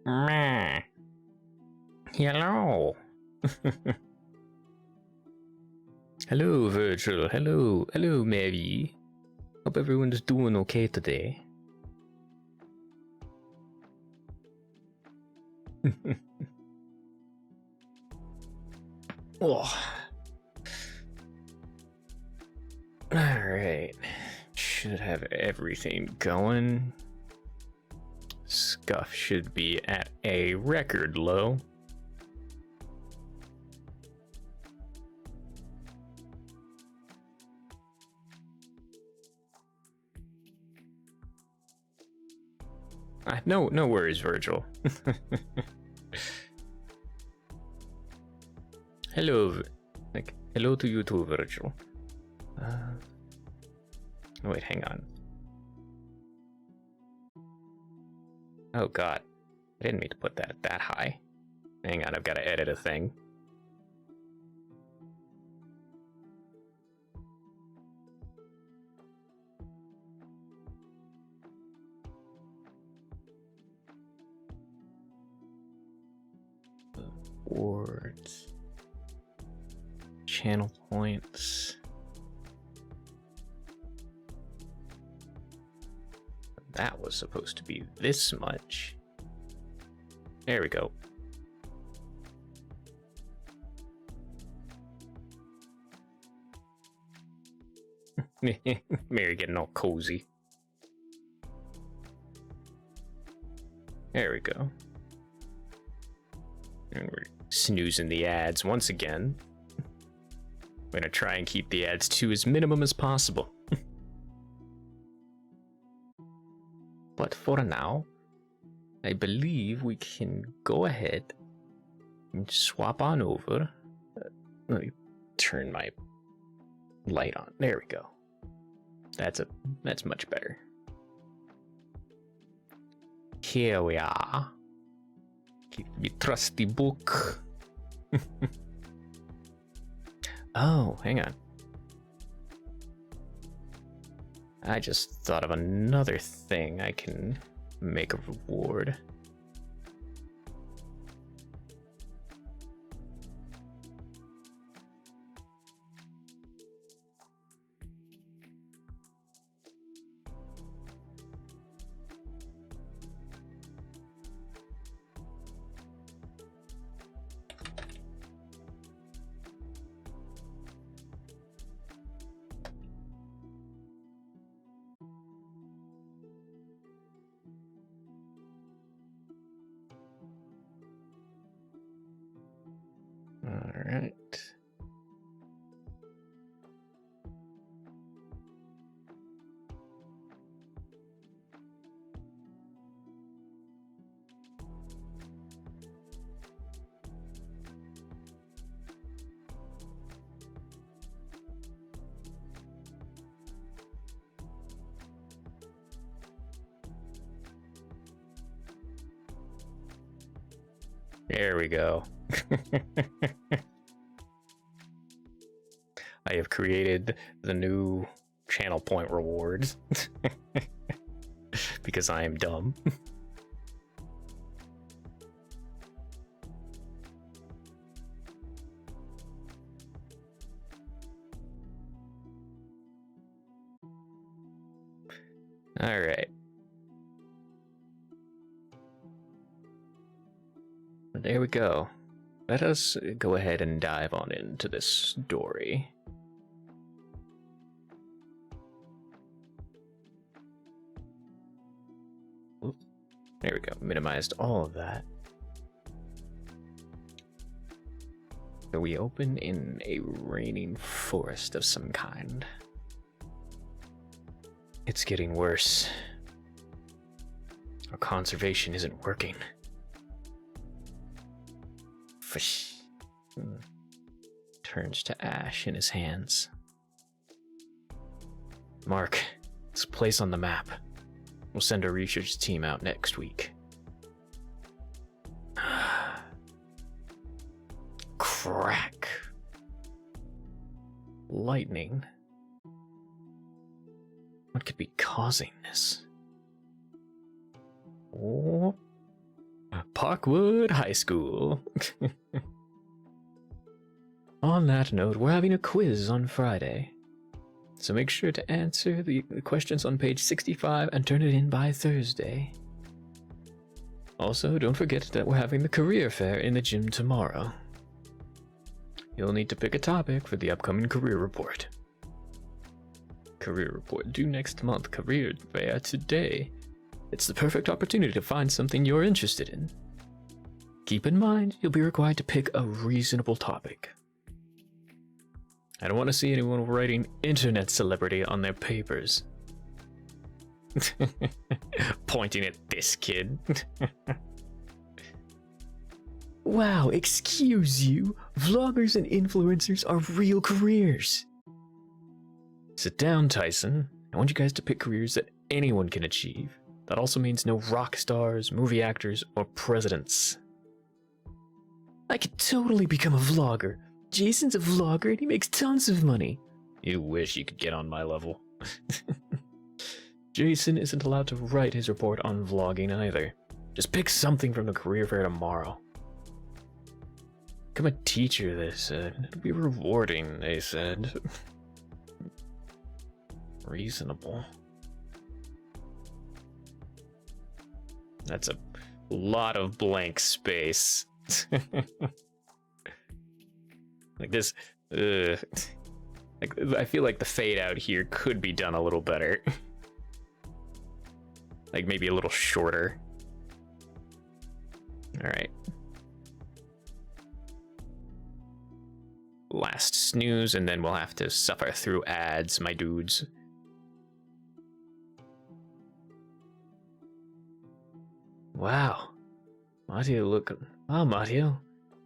Meh. Hello. Hello, Virgil. Hello, Mary. Hope everyone's doing okay today. Oh. Alright. Should have everything going. Scuff should be at a record low. No worries, Virgil. Hello, hello to you too, Virgil. Wait, hang on. Oh God, I didn't mean to put that high. Hang on, I've got to edit a thing. Words. Channel points. That was supposed to be this much. There we go. Mary getting all cozy. There we go. And we're snoozing the ads once again. We're gonna try and keep the ads to as minimum as possible. But for now, I believe we can go ahead and swap on over. Let me turn my light on. There we go. That's much better. Here we are. Keep the trusty book. Oh, hang on. I just thought of another thing I can make a reward. Alright. There we go. I have created the new channel point rewards because I am dumb. All right. There we go. Let us go ahead and dive on into this story. Oop. There we go. Minimized all of that. So we open in a raining forest of some kind. It's getting worse. Our conservation isn't working. Fish. Turns to ash in his hands. Mark, this place on the map. We'll send a research team out next week. Crack. Lightning. What could be causing this? Oh. Parkwood High School. On that note, we're having a quiz on Friday. So make sure to answer the questions on page 65 and turn it in by Thursday. Also, don't forget that we're having the career fair in the gym tomorrow. You'll need to pick a topic for the upcoming career report. Career report due next month, career fair today. It's the perfect opportunity to find something you're interested in. Keep in mind, you'll be required to pick a reasonable topic. I don't want to see anyone writing internet celebrity on their papers. Pointing at this kid. Wow, excuse you. Vloggers and influencers are real careers. Sit down, Tyson. I want you guys to pick careers that anyone can achieve. That also means no rock stars, movie actors, or presidents. I could totally become a vlogger. Jason's a vlogger and he makes tons of money. You wish you could get on my level. Jason isn't allowed to write his report on vlogging either. Just pick something from the career fair tomorrow. Become a teacher, they said. It'll be rewarding, they said. Reasonable. That's a lot of blank space. Like this, like, I feel like the fade out here could be done a little better. Like maybe a little shorter. All right. Last snooze, and then we'll have to suffer through ads, my dudes. Wow. Matteo, look. Wow, Matteo.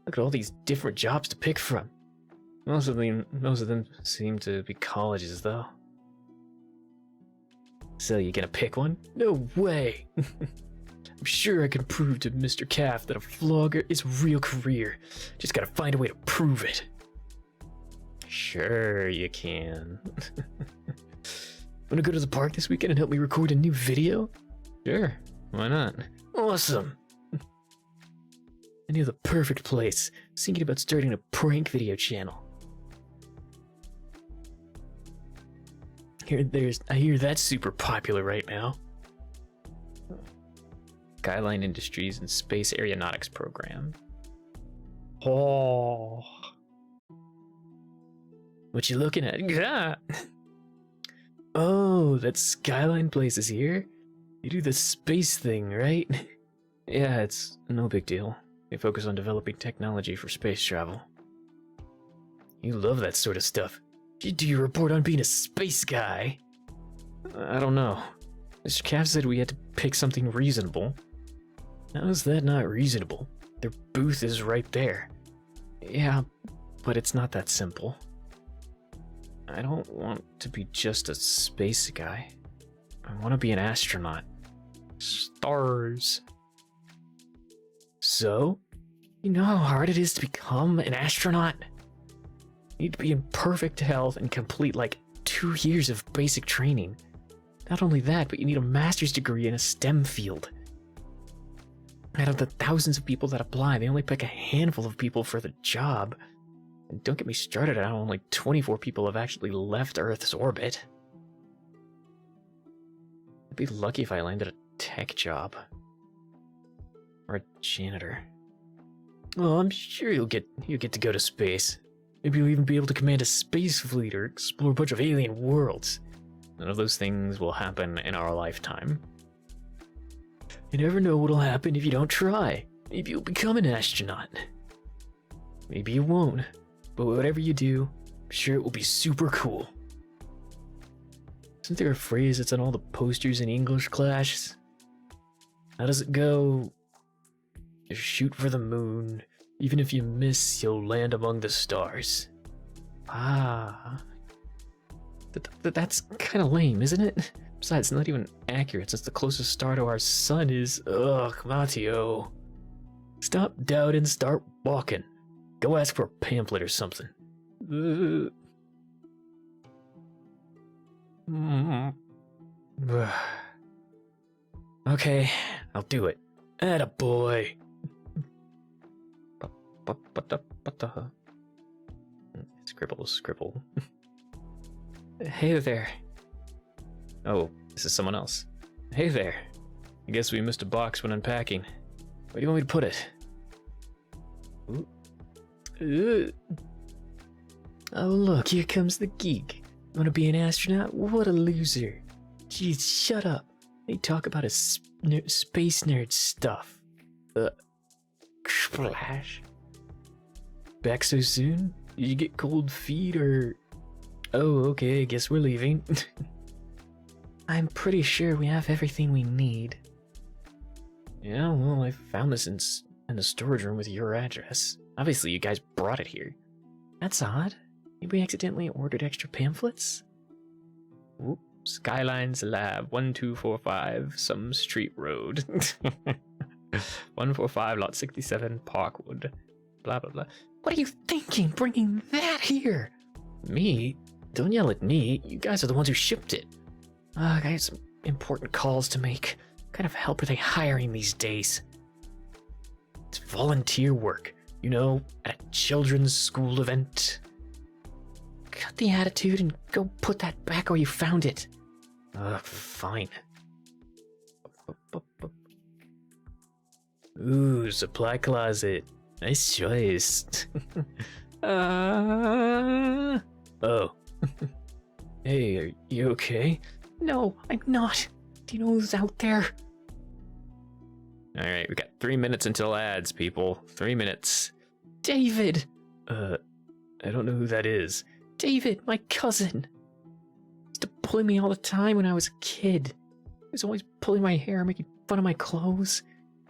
Look at all these different jobs to pick from. Most of them seem to be colleges, though. So, you gonna pick one? No way! I'm sure I can prove to Mr. Calf that a vlogger is a real career. Just gotta find a way to prove it. Sure you can. Wanna go to the park this weekend and help me record a new video? Sure, why not? Awesome! I knew the perfect place. Thinking about starting a prank video channel. I hear that's super popular right now. Skyline Industries and Space Aeronautics Program. Oh. What you looking at? Yeah. Oh, that Skyline place is here? You do the space thing, right? Yeah, it's no big deal. They focus on developing technology for space travel. You love that sort of stuff. You do your report on being a space guy. I don't know. Mr. Calf said we had to pick something reasonable. How is that not reasonable? Their booth is right there. Yeah, but it's not that simple. I don't want to be just a space guy. I want to be an astronaut. Stars. So, you know how hard it is to become an astronaut? You need to be in perfect health and complete like 2 years of basic training. Not only that, but you need a master's degree in a STEM field. Out of the thousands of people that apply, they only pick a handful of people for the job. And don't get me started on how only 24 people have actually left Earth's orbit. I'd be lucky if I landed a tech job. Or a janitor. Well, I'm sure you'll get to go to space. Maybe you'll even be able to command a space fleet or explore a bunch of alien worlds. None of those things will happen in our lifetime. You never know what'll happen if you don't try. Maybe you'll become an astronaut. Maybe you won't. But whatever you do, I'm sure it will be super cool. Isn't there a phrase that's on all the posters in English class? How does it go? You shoot for the moon. Even if you miss, you'll land among the stars. Ah. That's kind of lame, isn't it? Besides, it's not even accurate since the closest star to our sun is... Ugh, Matteo. Stop doubting, start walking. Go ask for a pamphlet or something. Okay, I'll do it. Attaboy. Scribble, scribble. Hey there. Oh, this is someone else. Hey there. I guess we missed a box when unpacking. Where do you want me to put it? Ooh. Oh look, here comes the geek. Wanna be an astronaut? What a loser. Jeez, shut up. They talk about his space nerd stuff. Splash. Back so soon? Did you get cold feet or... Oh, okay, I guess we're leaving. I'm pretty sure we have everything we need. Yeah, well, I found this in the storage room with your address. Obviously, you guys brought it here. That's odd. Maybe we accidentally ordered extra pamphlets? Oop. Skylines Lab 1245, some street road. 145, lot 67, Parkwood. Blah, blah, blah. What are you thinking, bringing that here? Me? Don't yell at me. You guys are the ones who shipped it. I got some important calls to make. What kind of help are they hiring these days? It's volunteer work. You know, at a children's school event. Cut the attitude and go put that back where you found it. Fine. Ooh, supply closet. Nice choice. Oh. Hey, are you okay? No, I'm not. Do you know who's out there? Alright, we got 3 minutes until ads, people. 3 minutes. David! I don't know who that is. David, my cousin. He used to bully me all the time when I was a kid. He was always pulling my hair, making fun of my clothes.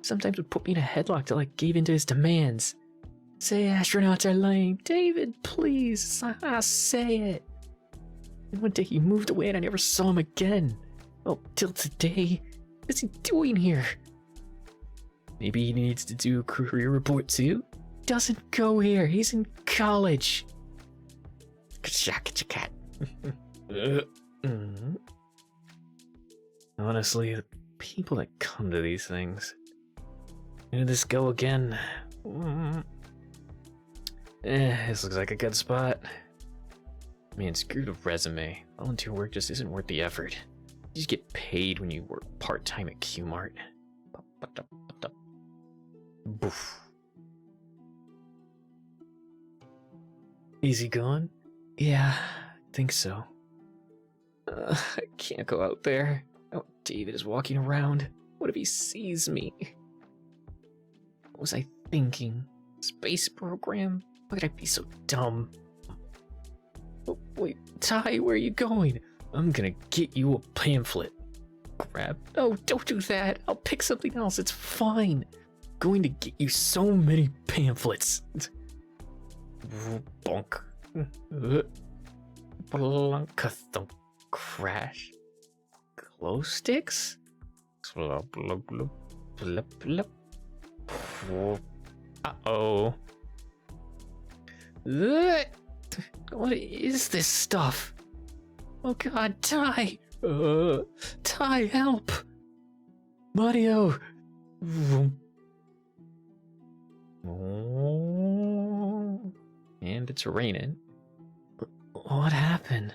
Sometimes would put me in a headlock till I gave in to his demands. Say astronauts are lame. David, please, say it. And one day he moved away and I never saw him again. Well, till today. What's he doing here? Maybe he needs to do a career report too? Doesn't go here. He's in college. Cat. Honestly, the people that come to these things. Where did this go again? This looks like a good spot. Man, screw the resume. Volunteer work just isn't worth the effort. You just get paid when you work part-time at Q-Mart. Boof. Is he gone? Yeah, I think so. I can't go out there. Oh, David is walking around. What if he sees me? What was I thinking? Space program? Why could I be so dumb? Oh, wait, Ty, where are you going? I'm gonna get you a pamphlet. Crap. No, don't do that. I'll pick something else. It's fine. I'm going to get you so many pamphlets. Bonk. Blunkathunk. Crash. Glow sticks? Uh-oh. What is this stuff? Oh god, Ty! Ty, help! Mario! And it's raining. What happened?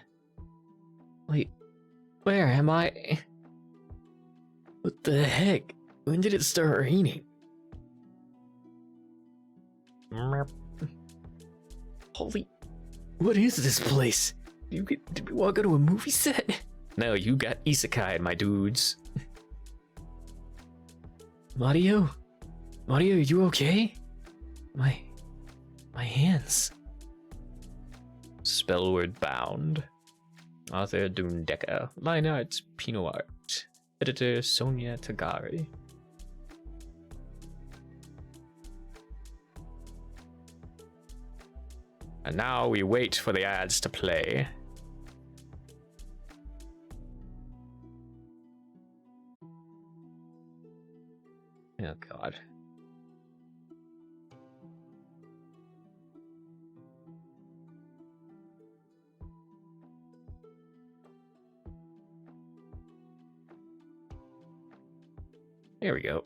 Wait, where am I? What the heck? When did it start raining? Holy... What is this place? Did we walk into a movie set? No, you got isekai, my dudes. Mario? Mario, you okay? My hands. Spellward Bound. Author Dundeka. Line arts Pino Art. Editor Sonia Tagari. And now we wait for the ads to play. Oh god. There we go.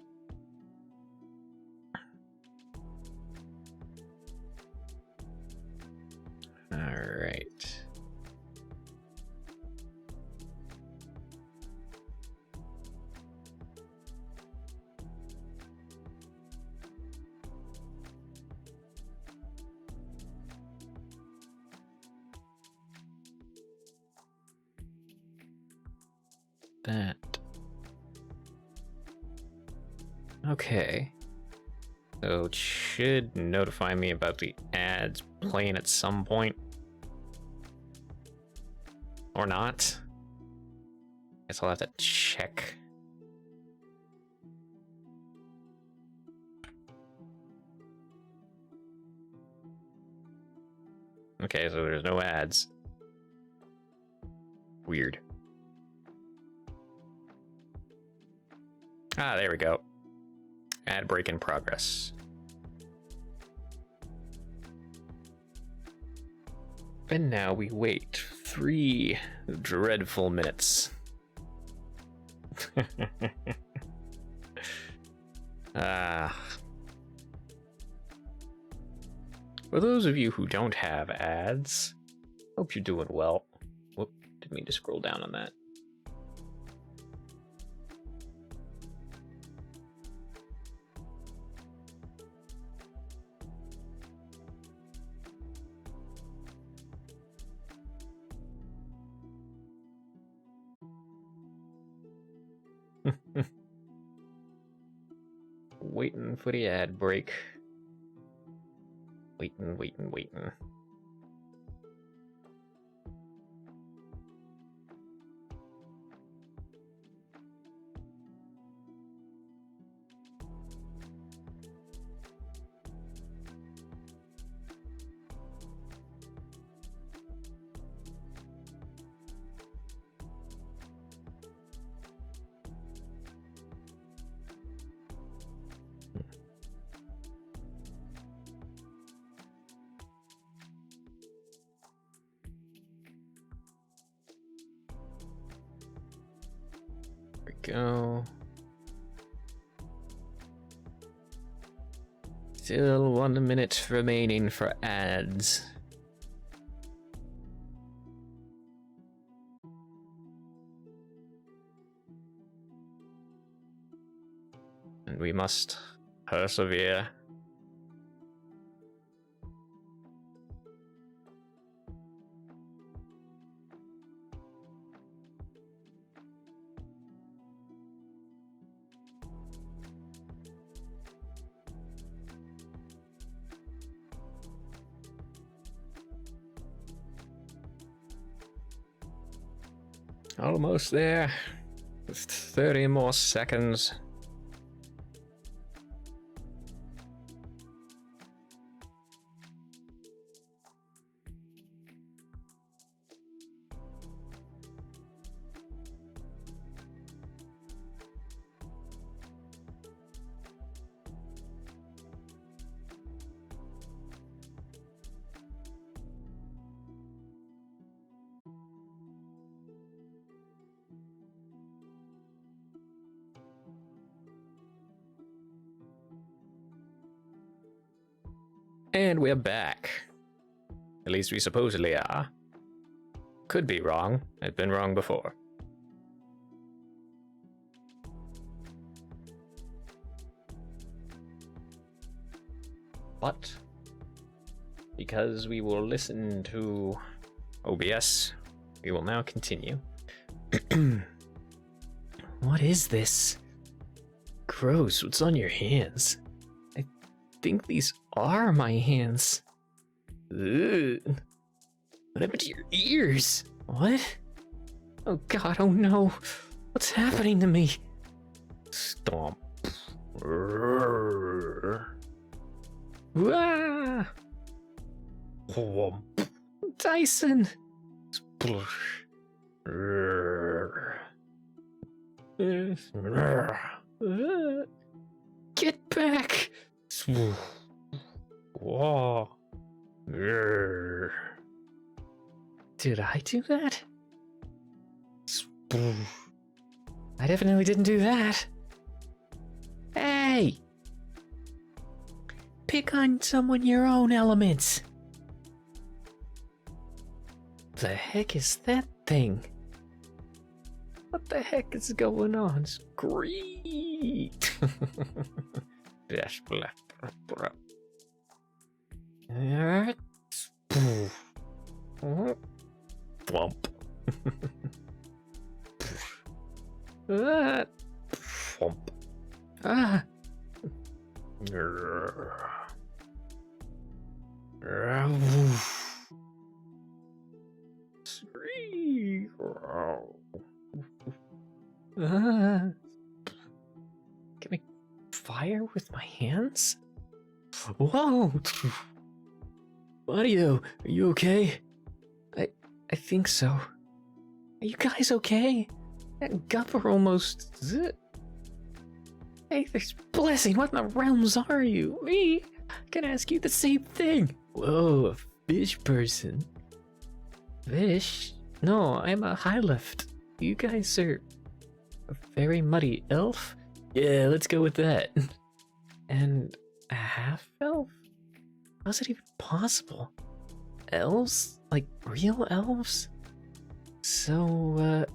that. Okay. So it should notify me about the ads playing at some point. Or not. Guess I'll have to check. Okay, so there's no ads. Weird. Ah, there we go. Ad break in progress. And now we wait 3 dreadful minutes. For those of you who don't have ads, hope you're doing well. Whoop, didn't mean to scroll down on that. Waiting for the ad break. Waiting. Go. Still 1 minute remaining for ads. And we must persevere. Almost there. Just 30 more seconds. And we're back. At least we supposedly are. Could be wrong. I've been wrong before. But because we will listen to OBS, we will now continue. What is this? Gross, what's on your hands? I think these are my hands. Ugh. What happened to your ears? What? Oh god, oh no. What's happening to me? Stomp. Ah! Dyson! Get back! Whoa. Did I do that? I definitely didn't do that. Hey! Pick on someone your own elements. The heck is that thing? What the heck is going on? Screet! Dash blah blah blah. Thwomp. Thump. Ah. Can I fire with my hands? Whoa! Mario, are you okay? I think so. Are you guys okay? That gupper almost... Hey, there's Blessing, what in the realms are you? Me? I can ask you the same thing. Whoa, a fish person. Fish? No, I'm a high lift. You guys are a very muddy elf? Yeah, let's go with that. And a half elf? How's it even possible? Elves? Like real elves? So,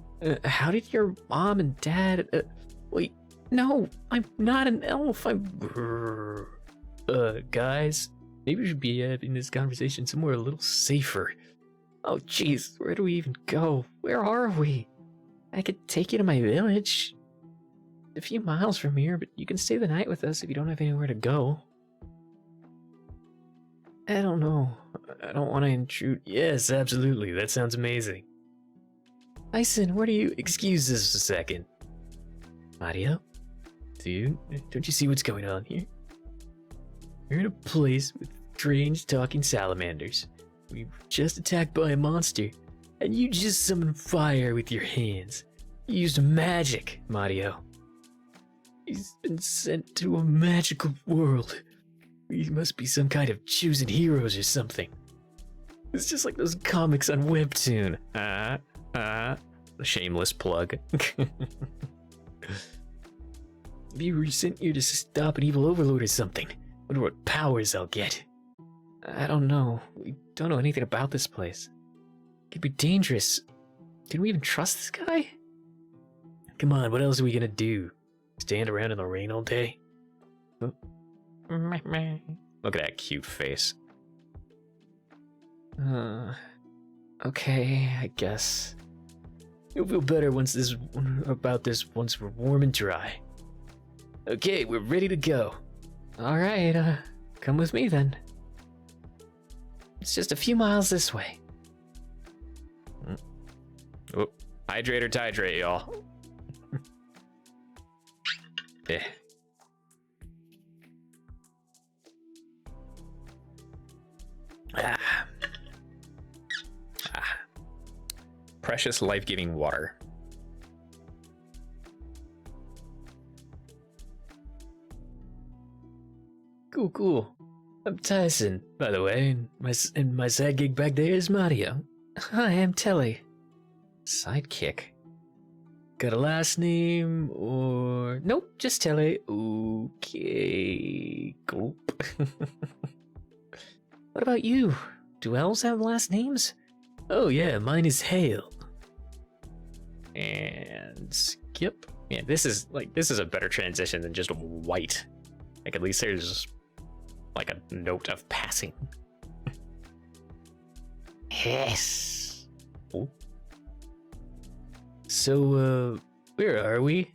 how did your mom and dad... wait, no, I'm not an elf, I'm... guys, maybe we should be having this conversation somewhere a little safer. Oh, jeez, where do we even go? Where are we? I could take you to my village. A few miles from here, but you can stay the night with us if you don't have anywhere to go. I don't know. I don't want to intrude. Yes, absolutely. That sounds amazing. Ison, where do you... Excuse us a second. Mario? Dude, don't you see what's going on here? We're in a place with strange talking salamanders. We were just attacked by a monster, and you just summoned fire with your hands. You used magic, Mario. He's been sent to a magical world. We must be some kind of chosen heroes or something. It's just like those comics on Webtoon. Shameless plug. Maybe we were sent here to stop an evil overlord or something. Wonder what powers I'll get. I don't know. We don't know anything about this place. It could be dangerous. Can we even trust this guy? Come on, what else are we gonna do? Stand around in the rain all day? Oh. Look at that cute face. Okay, I guess. You'll feel better once we're warm and dry. Okay, we're ready to go. Alright, come with me then. It's just a few miles this way. Oh, hydrate or titrate, y'all. Yeah. Precious life-giving water. Cool. I'm Tyson, by the way, and my sidekick back there is Mario. Hi, I'm Telly. Sidekick? Got a last name, or... Nope, just Telly. Okay, cool. What about you? Do elves have last names? Oh yeah, mine is Hale. And Skip. Yeah, this is a better transition than just white. Like, at least there's like a note of passing. Yes. Oh. So, where are we?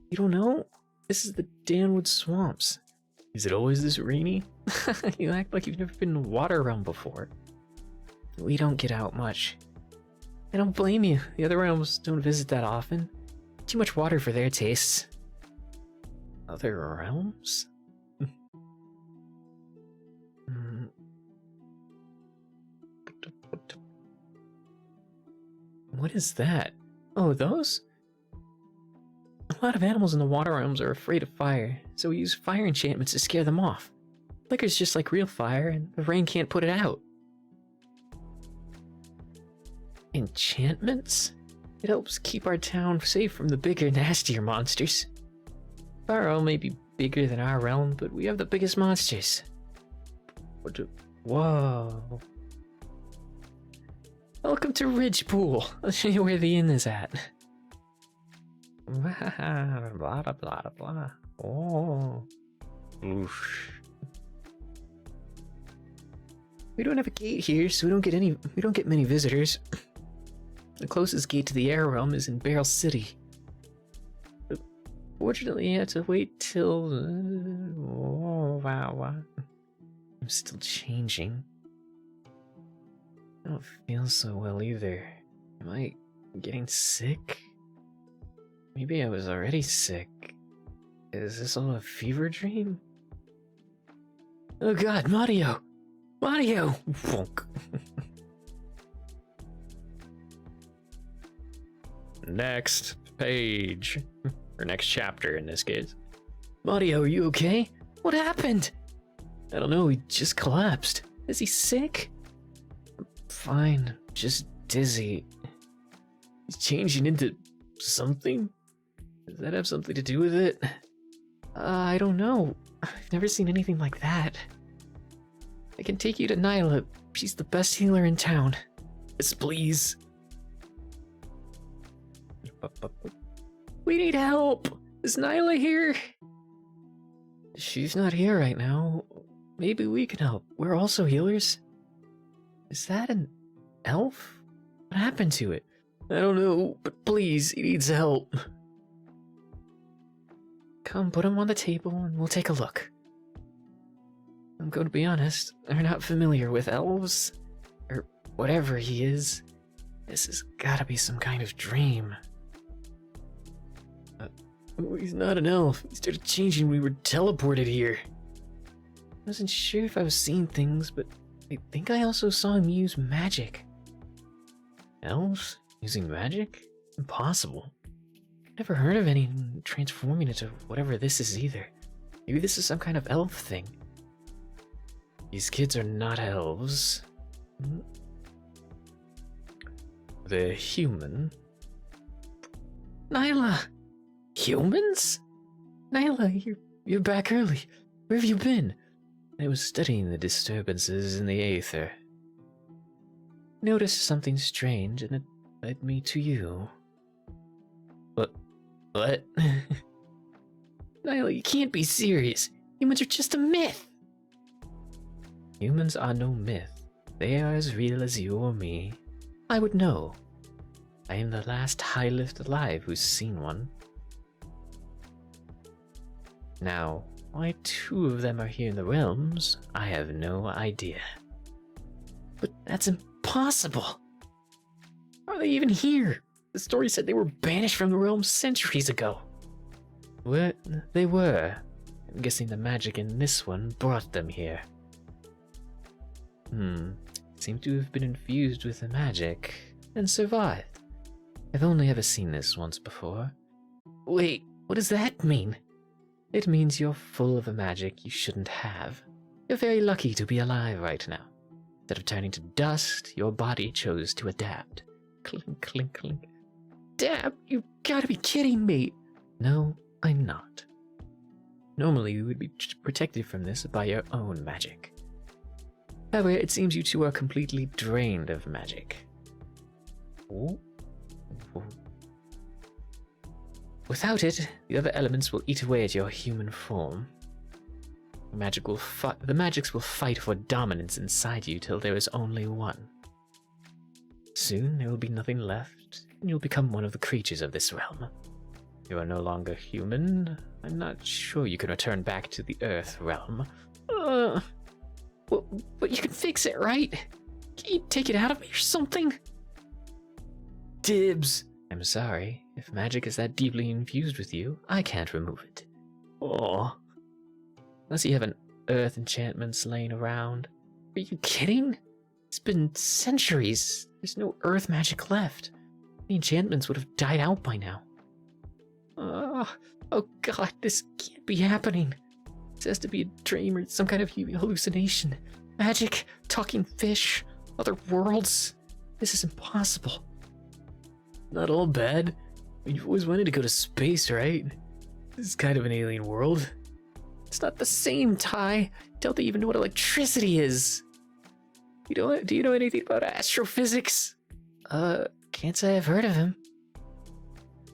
You don't know? This is the Danwood Swamps. Is it always this rainy? You act like you've never been in a water realm before. We don't get out much. I don't blame you. The other realms don't visit that often. Too much water for their tastes. Other realms? What is that? Oh, those? A lot of animals in the water realms are afraid of fire, so we use fire enchantments to scare them off. Flicker's just like real fire, and the rain can't put it out. Enchantments? It helps keep our town safe from the bigger, nastier monsters. Our realm may be bigger than our realm, but we have the biggest monsters. Whoa. Welcome to Ridgepool. I'll show you where the inn is at. Blah, blah, blah, blah. Oh. Oof. We don't have a gate here, so we don't get many visitors. The closest gate to the air realm is in Barrel City. Fortunately, you have to wait till... oh, wow. I'm still changing. I don't feel so well either. Am I getting sick? Maybe I was already sick. Is this all a fever dream? Oh god, Mario! Mario! Next page. Or next chapter in this case. Mario, are you okay? What happened? I don't know, he just collapsed. Is he sick? I'm fine, just dizzy. He's changing into something? Does that have something to do with it? I don't know. I've never seen anything like that. I can take you to Nyla. She's the best healer in town. Yes, please. We need help! Is Nyla here? She's not here right now. Maybe we can help. We're also healers. Is that an elf? What happened to it? I don't know, but please, he needs help. Come, put him on the table and we'll take a look. I'm going to be honest, I'm not familiar with elves. Or whatever he is. This has gotta be some kind of dream. He's not an elf. He started changing when we were teleported here. I wasn't sure if I was seeing things, but I think I also saw him use magic. Elves? Using magic? Impossible. Never heard of anyone transforming into whatever this is either. Maybe this is some kind of elf thing. These kids are not elves. They're human. Nyla! Humans? Nyla, you're back early. Where have you been? I was studying the disturbances in the aether. Noticed something strange and it led me to you. What? Nyla, you can't be serious. Humans are just a myth. Humans are no myth. They are as real as you or me. I would know. I am the last high lift alive who's seen one. Now, why two of them are here in the realms, I have no idea. But that's impossible! Are they even here? The story said they were banished from the realm centuries ago. Well, they were. I'm guessing the magic in this one brought them here. Seem to have been infused with the magic and survived. I've only ever seen this once before. Wait, what does that mean? It means you're full of a magic you shouldn't have. You're very lucky to be alive right now. Instead of turning to dust, your body chose to adapt. Clink, clink, clink. Dab, you gotta be kidding me! No, I'm not. Normally, you would be protected from this by your own magic. However, it seems you two are completely drained of magic. Ooh. Ooh. Without it, the other elements will eat away at your human form. The magics will fight for dominance inside you till there is only one. Soon there will be nothing left, and you'll become one of the creatures of this realm. You are no longer human. I'm not sure you can return back to the Earth realm. But you can fix it, right? Can you take it out of me or something? Dibs. I'm sorry. If magic is that deeply infused with you, I can't remove it. Oh. Unless you have an earth enchantments laying around. Are you kidding? It's been centuries. There's no earth magic left. The enchantments would have died out by now. Oh god, this can't be happening. This has to be a dream or some kind of hallucination. Magic, talking fish, other worlds. This is impossible. Not all bad. You've always wanted to go to space, right? This is kind of an alien world. It's not the same, Ty. Don't they even know what electricity is? Do you know anything about astrophysics? Can't say I've heard of him.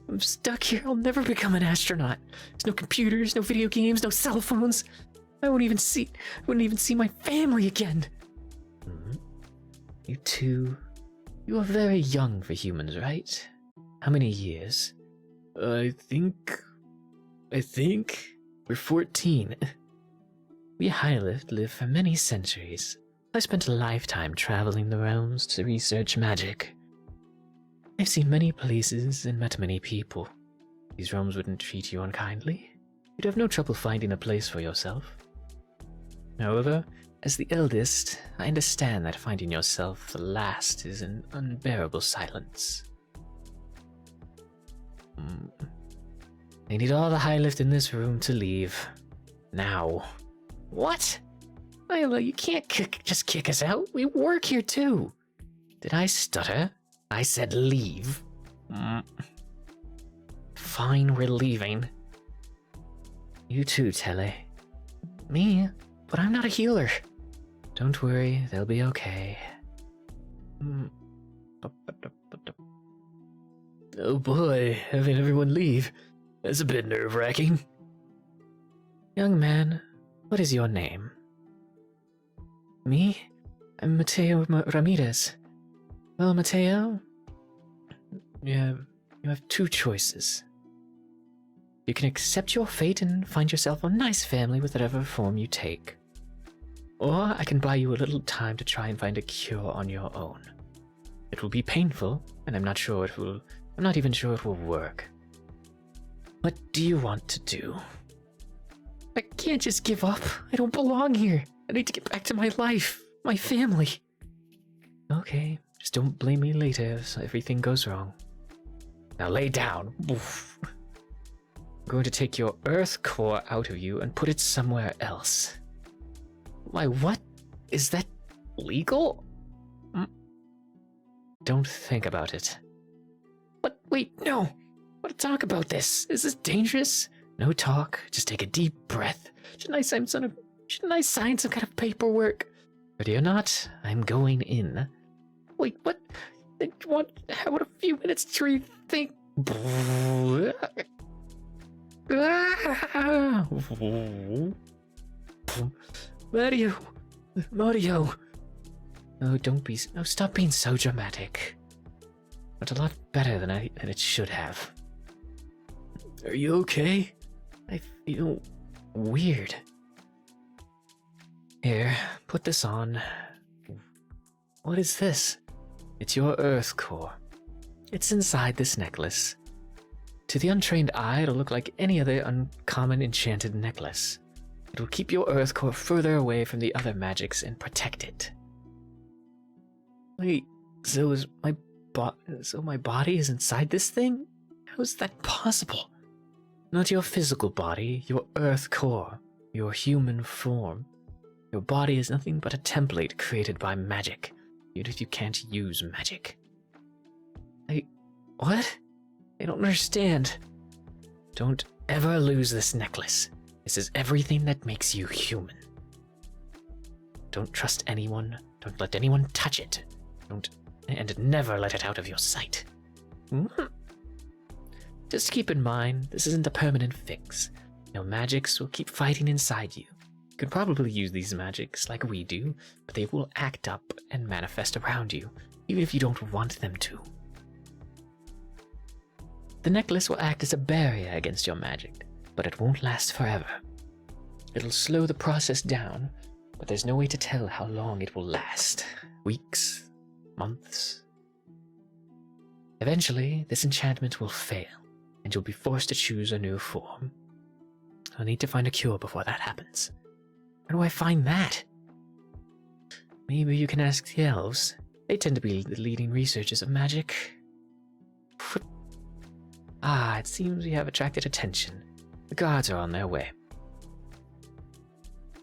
I'm stuck here. I'll never become an astronaut. There's no computers, no video games, no cell phones. I wouldn't even see my family again. You two, you are very young for humans, right? How many years? I think I think we're 14. We High-Lift lived for many centuries. I spent a lifetime traveling the realms to research magic. I've seen many places and met many people. These realms wouldn't treat you unkindly. You'd have no trouble finding a place for yourself. However, as the eldest, I understand that finding yourself the last is an unbearable silence. I need all the High-Lift in this room to leave. Now. What? Lila, you can't just kick us out. We work here too. Did I stutter? I said leave. Fine, we're leaving. You too, Tele. Me? But I'm not a healer. Don't worry, they'll be okay. Oh boy, having everyone leave. That's a bit nerve-wracking. Young man, what is your name? Me? I'm Mateo Ramirez. Well, Mateo, you have two choices. You can accept your fate and find yourself a nice family with whatever form you take. Or I can buy you a little time to try and find a cure on your own. It will be painful, and I'm not even sure it will work. What do you want to do? I can't just give up. I don't belong here. I need to get back to my life, my family. Okay, just don't blame me later if everything goes wrong. Now lay down. Oof. I'm going to take your earth core out of you and put it somewhere else. Why, what? Is that legal? Don't think about it. What? Wait, no. I want to talk about this. Is this dangerous? No talk. Just take a deep breath. Shouldn't I sign some kind of paperwork? Ready or not, I'm going in. Wait, what? How about a few minutes to rethink? Mario. No, stop being so dramatic. It's a lot better than it should have. Are you okay? I feel weird. Here, put this on. What is this? It's your earth core. It's inside this necklace. To the untrained eye, it'll look like any other uncommon enchanted necklace. It will keep your earth core further away from the other magics and protect it. Wait, so my body is inside this thing? How is that possible? Not your physical body, your earth core, your human form. Your body is nothing but a template created by magic, even if you can't use magic. What? I don't understand. Don't ever lose this necklace. This is everything that makes you human. Don't trust anyone. Don't let anyone touch it. And never let it out of your sight. Just keep in mind, this isn't a permanent fix. Your magics will keep fighting inside you. You can probably use these magics like we do, but they will act up and manifest around you, even if you don't want them to. The necklace will act as a barrier against your magic, but it won't last forever. It'll slow the process down, but there's no way to tell how long it will last. Weeks, months. Eventually, this enchantment will fail, and you'll be forced to choose a new form. I'll need to find a cure before that happens. Where do I find that? Maybe you can ask the elves. They tend to be the leading researchers of magic. It seems we have attracted attention. The guards are on their way.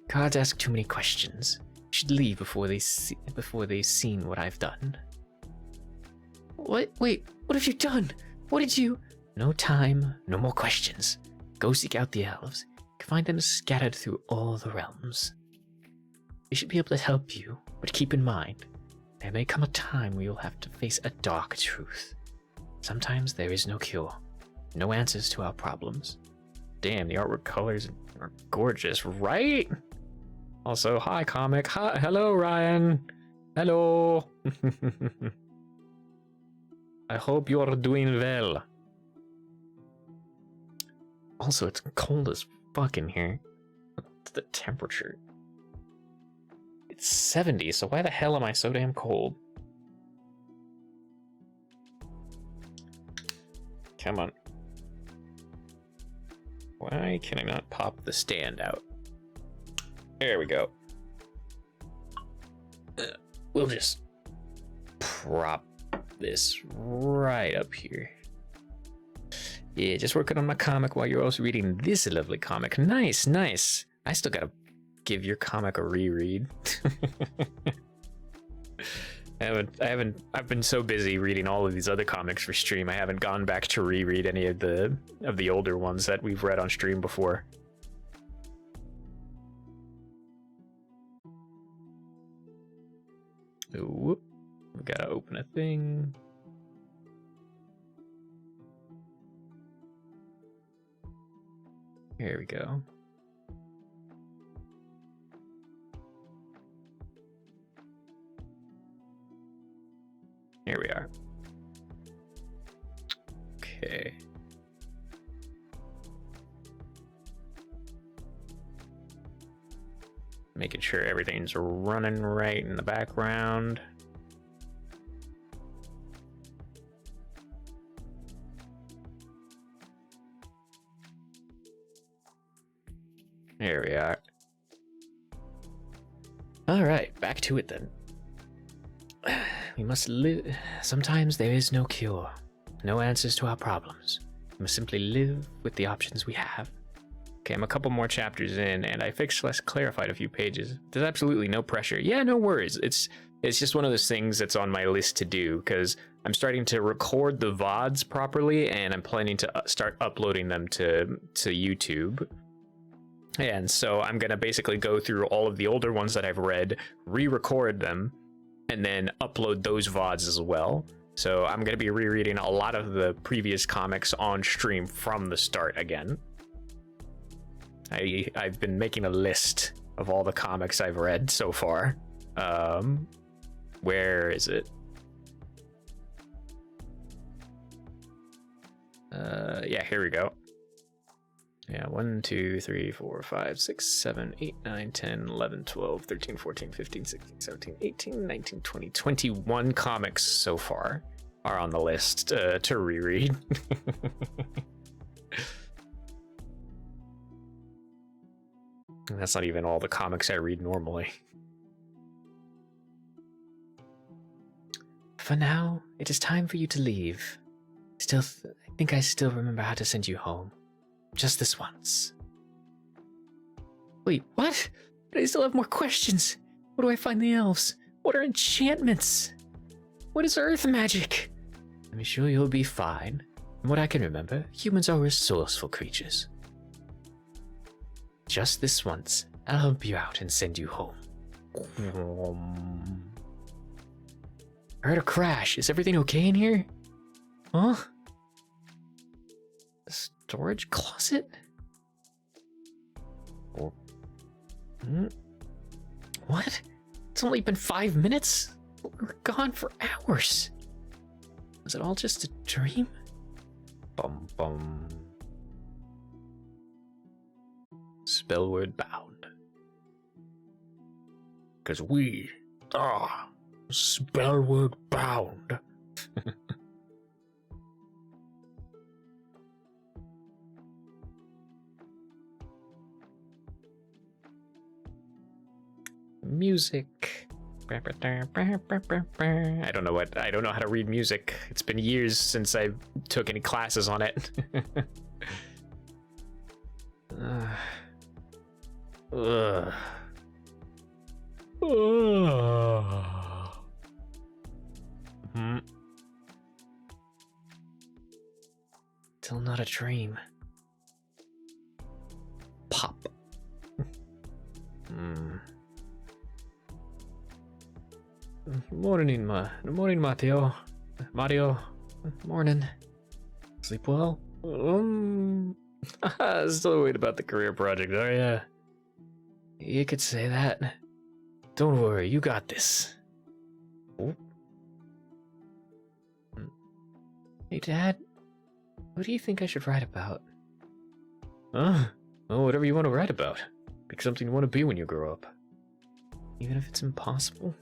Guards ask too many questions. You should leave before they've seen what I've done. What? Wait, what have you done? What did you... No time, no more questions. Go seek out the elves. You can find them scattered through all the realms. They should be able to help you, but keep in mind, there may come a time where you'll have to face a dark truth. Sometimes there is no cure, no answers to our problems. Damn, the artwork colors are gorgeous, right? Also, hi comic. Hi, hello Ryan. Hello. I hope you are doing well. Also, it's cold as fuck in here. What's the temperature? It's 70, so why the hell am I so damn cold? Come on. Why can I not pop the stand out? There we go. We'll just prop this right up here. Yeah, just working on my comic while you're also reading this lovely comic. Nice, nice. I still gotta give your comic a reread. I've been so busy reading all of these other comics for stream, I haven't gone back to reread any of the older ones that we've read on stream before. Ooh, we gotta open a thing. Here we go. Here we are. Okay. Making sure everything's running right in the background. There we are. All right, back to it then. We must live. Sometimes there is no cure, no answers to our problems. We must simply live with the options we have. Okay, I'm a couple more chapters in, and I clarified a few pages. There's absolutely no pressure. Yeah, no worries. It's just one of those things that's on my list to do, because I'm starting to record the VODs properly, and I'm planning to start uploading them to YouTube. And so I'm going to basically go through all of the older ones that I've read, re-record them, and then upload those VODs as well. So I'm going to be rereading a lot of the previous comics on stream from the start again. I've been making a list of all the comics I've read so far. Where is it? Yeah, here we go. Yeah, 1, 2, 3, 4, 5, 6, 7, 8, 9, 10, 11, 12, 13, 14, 15, 16, 17, 18, 19, 20, 21 comics so far are on the list to reread. And that's not even all the comics I read normally. For now, it is time for you to leave. I think I still remember how to send you home. Just this once. Wait, what? But I still have more questions. Where do I find the elves? What are enchantments? What is earth magic? I'm sure you'll be fine. From what I can remember, humans are resourceful creatures. Just this once, I'll help you out and send you home. I heard a crash. Is everything okay in here? Huh? A storage closet? Oh. What? It's only been 5 minutes? We were gone for hours. Was it all just a dream? Bum bum. Spellward Bound. Because we are Spellward Bound. Music. I don't know how to read music. It's been years since I took any classes on it. Still not a dream. Pop. Morning, Matteo. Mario. Morning. Sleep well? Still worried about the career project, are ya? You could say that. Don't worry, you got this. Oh. Hey, Dad. What do you think I should write about? Well, whatever you want to write about. Pick something you want to be when you grow up. Even if it's impossible.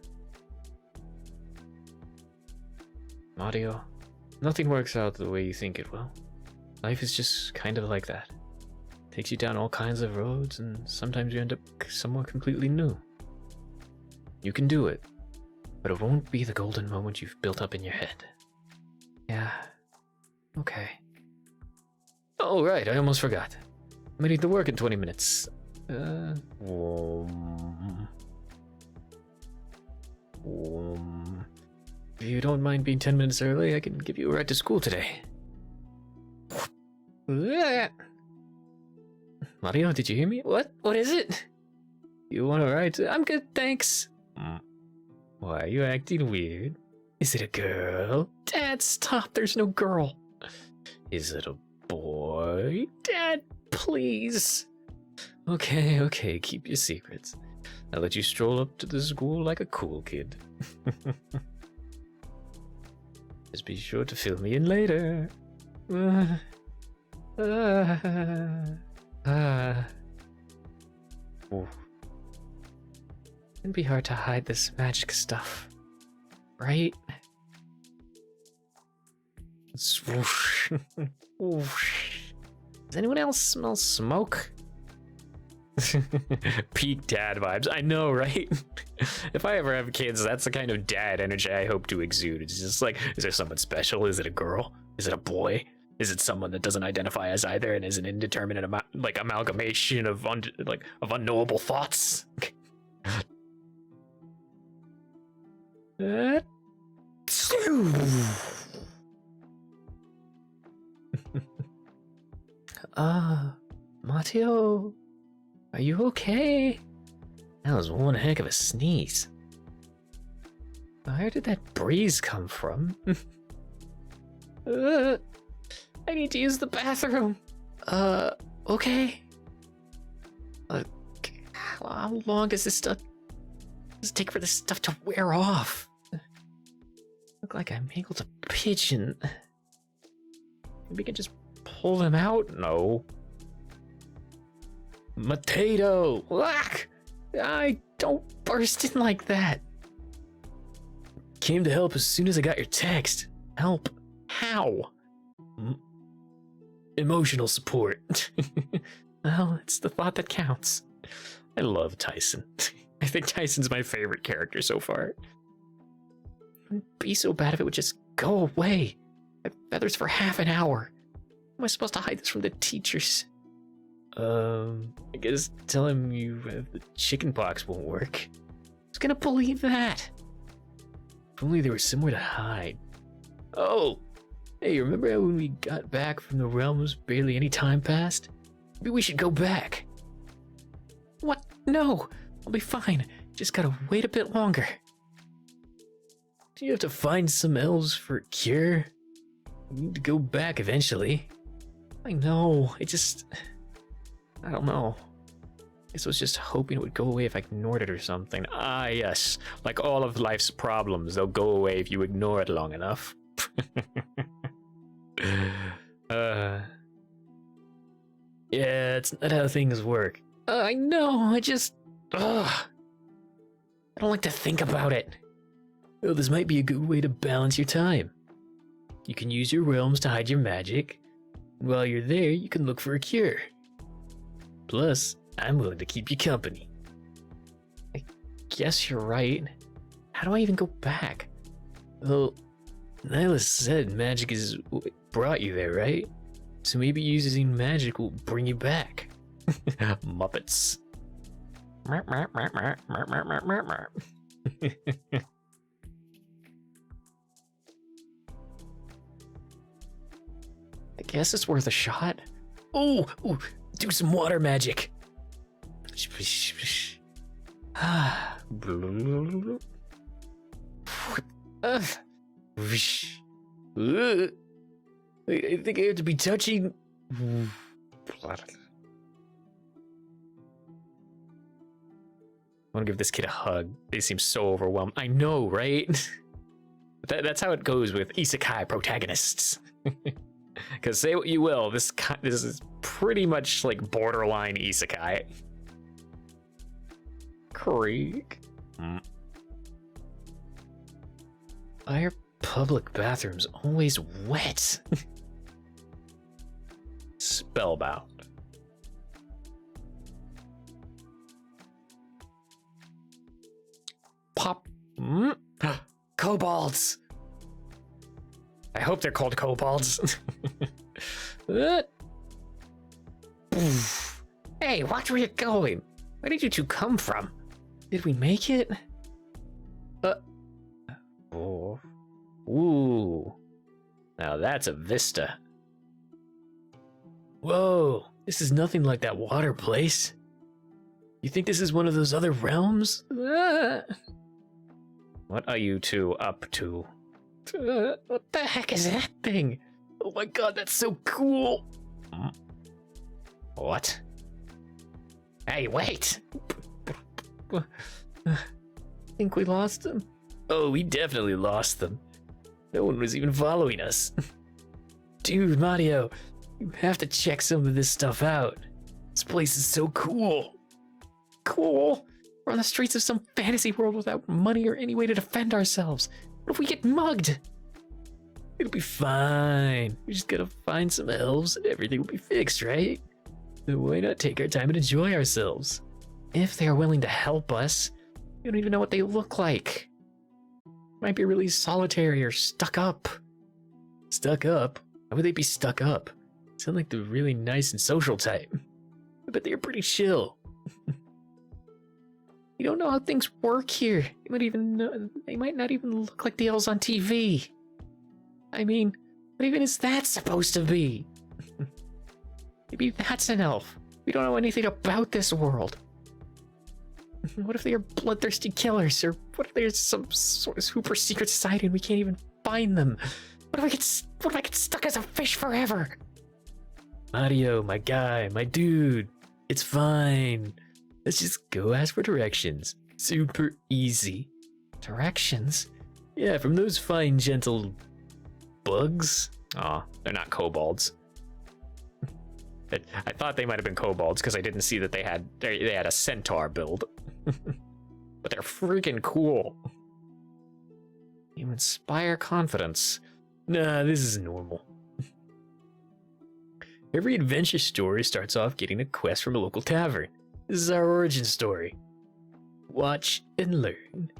Mario, nothing works out the way you think it will. Life is just kind of like that. Takes you down all kinds of roads, and sometimes you end up somewhere completely new. You can do it, but it won't be the golden moment you've built up in your head. Yeah. Okay. Oh, right, I almost forgot. I'm heading to work in 20 minutes. If you don't mind being 10 minutes early, I can give you a ride to school today. Mario, did you hear me? What? What is it? You want a ride? I'm good, thanks. Why are you acting weird? Is it a girl? Dad, stop, there's no girl. Is it a boy? Dad, please. Okay, keep your secrets. I'll let you stroll up to the school like a cool kid. Just be sure to fill me in later. It'd be hard to hide this magic stuff, right? Swoosh. Does anyone else smell smoke? Peak dad vibes. I know, right? If I ever have kids, that's the kind of dad energy I hope to exude. It's just like, is there someone special? Is it a girl? Is it a boy? Is it someone that doesn't identify as either and is an indeterminate amalgamation of unknowable thoughts? Matteo, are you okay? That was one heck of a sneeze. Where did that breeze come from? I need to use the bathroom. Okay. How long does this take for this stuff to wear off? Look like I mangled a pigeon. Maybe we can just pull them out? No. Potato! I don't burst in like that. Came to help as soon as I got your text. Help? How? Emotional support. Well, it's the thought that counts. I love Tyson. I think Tyson's my favorite character so far. It'd be so bad if it would just go away. I have feathers for half an hour. How am I supposed to hide this from the teachers? I guess tell him you have the chicken pox won't work. Who's gonna believe that? If only there was somewhere to hide. Oh! Hey, remember when we got back from the realms barely any time passed? Maybe we should go back. What? No! I'll be fine. Just gotta wait a bit longer. Do you have to find some elves for a cure? We need to go back eventually. I know, I don't know. I guess I was just hoping it would go away if I ignored it or something. Ah, yes. Like all of life's problems, they'll go away if you ignore it long enough. Yeah, it's not how things work. I know, I don't like to think about it. Well, this might be a good way to balance your time. You can use your realms to hide your magic. And while you're there, you can look for a cure. Plus, I'm willing to keep you company. I guess you're right. How do I even go back? Well, Nyla said magic is what brought you there, right? So maybe using magic will bring you back. Muppets. I guess it's worth a shot. Ooh, do some water magic. I think I have to be touching. I want to give this kid a hug. They seem so overwhelmed. I know, right? That's how it goes with isekai protagonists. Because say what you will, this is pretty much like borderline isekai. Creek. Why are public bathrooms always wet? Spellbound. Pop. Kobolds. I hope they're called kobolds. Hey, watch where you're going. Where did you two come from? Did we make it? Oh. Ooh. Now that's a vista. Whoa, this is nothing like that water place. You think this is one of those other realms? What are you two up to? What the heck is that thing? Oh my god, that's so cool. What? Hey, wait! Think we lost them? Oh, we definitely lost them. No one was even following us. Dude, Mario, you have to check some of this stuff out. This place is so cool. Cool? We're on the streets of some fantasy world without money or any way to defend ourselves. What if we get mugged? It'll be fine. We just gotta find some elves and everything will be fixed, right? So why not take our time and enjoy ourselves? If they are willing to help us, we don't even know what they look like. Might be really solitary or stuck up. Stuck up? Why would they be stuck up? Sound like the really nice and social type. I bet they're pretty chill. You don't know how things work here. They might not even look like the elves on TV. I mean, what even is that supposed to be? Maybe that's an elf. We don't know anything about this world. What if they are bloodthirsty killers? Or what if there's some sort of super secret society and we can't even find them? What if I get stuck as a fish forever? Mario, my guy, my dude. It's fine. Let's just go ask for directions. Super easy. Directions? Yeah, from those fine, gentle bugs. Aw, they're not kobolds. I thought they might have been kobolds because I didn't see that they had a centaur build. But they're freaking cool. You inspire confidence. Nah, this is normal. Every adventure story starts off getting a quest from a local tavern. This is our origin story. Watch and learn.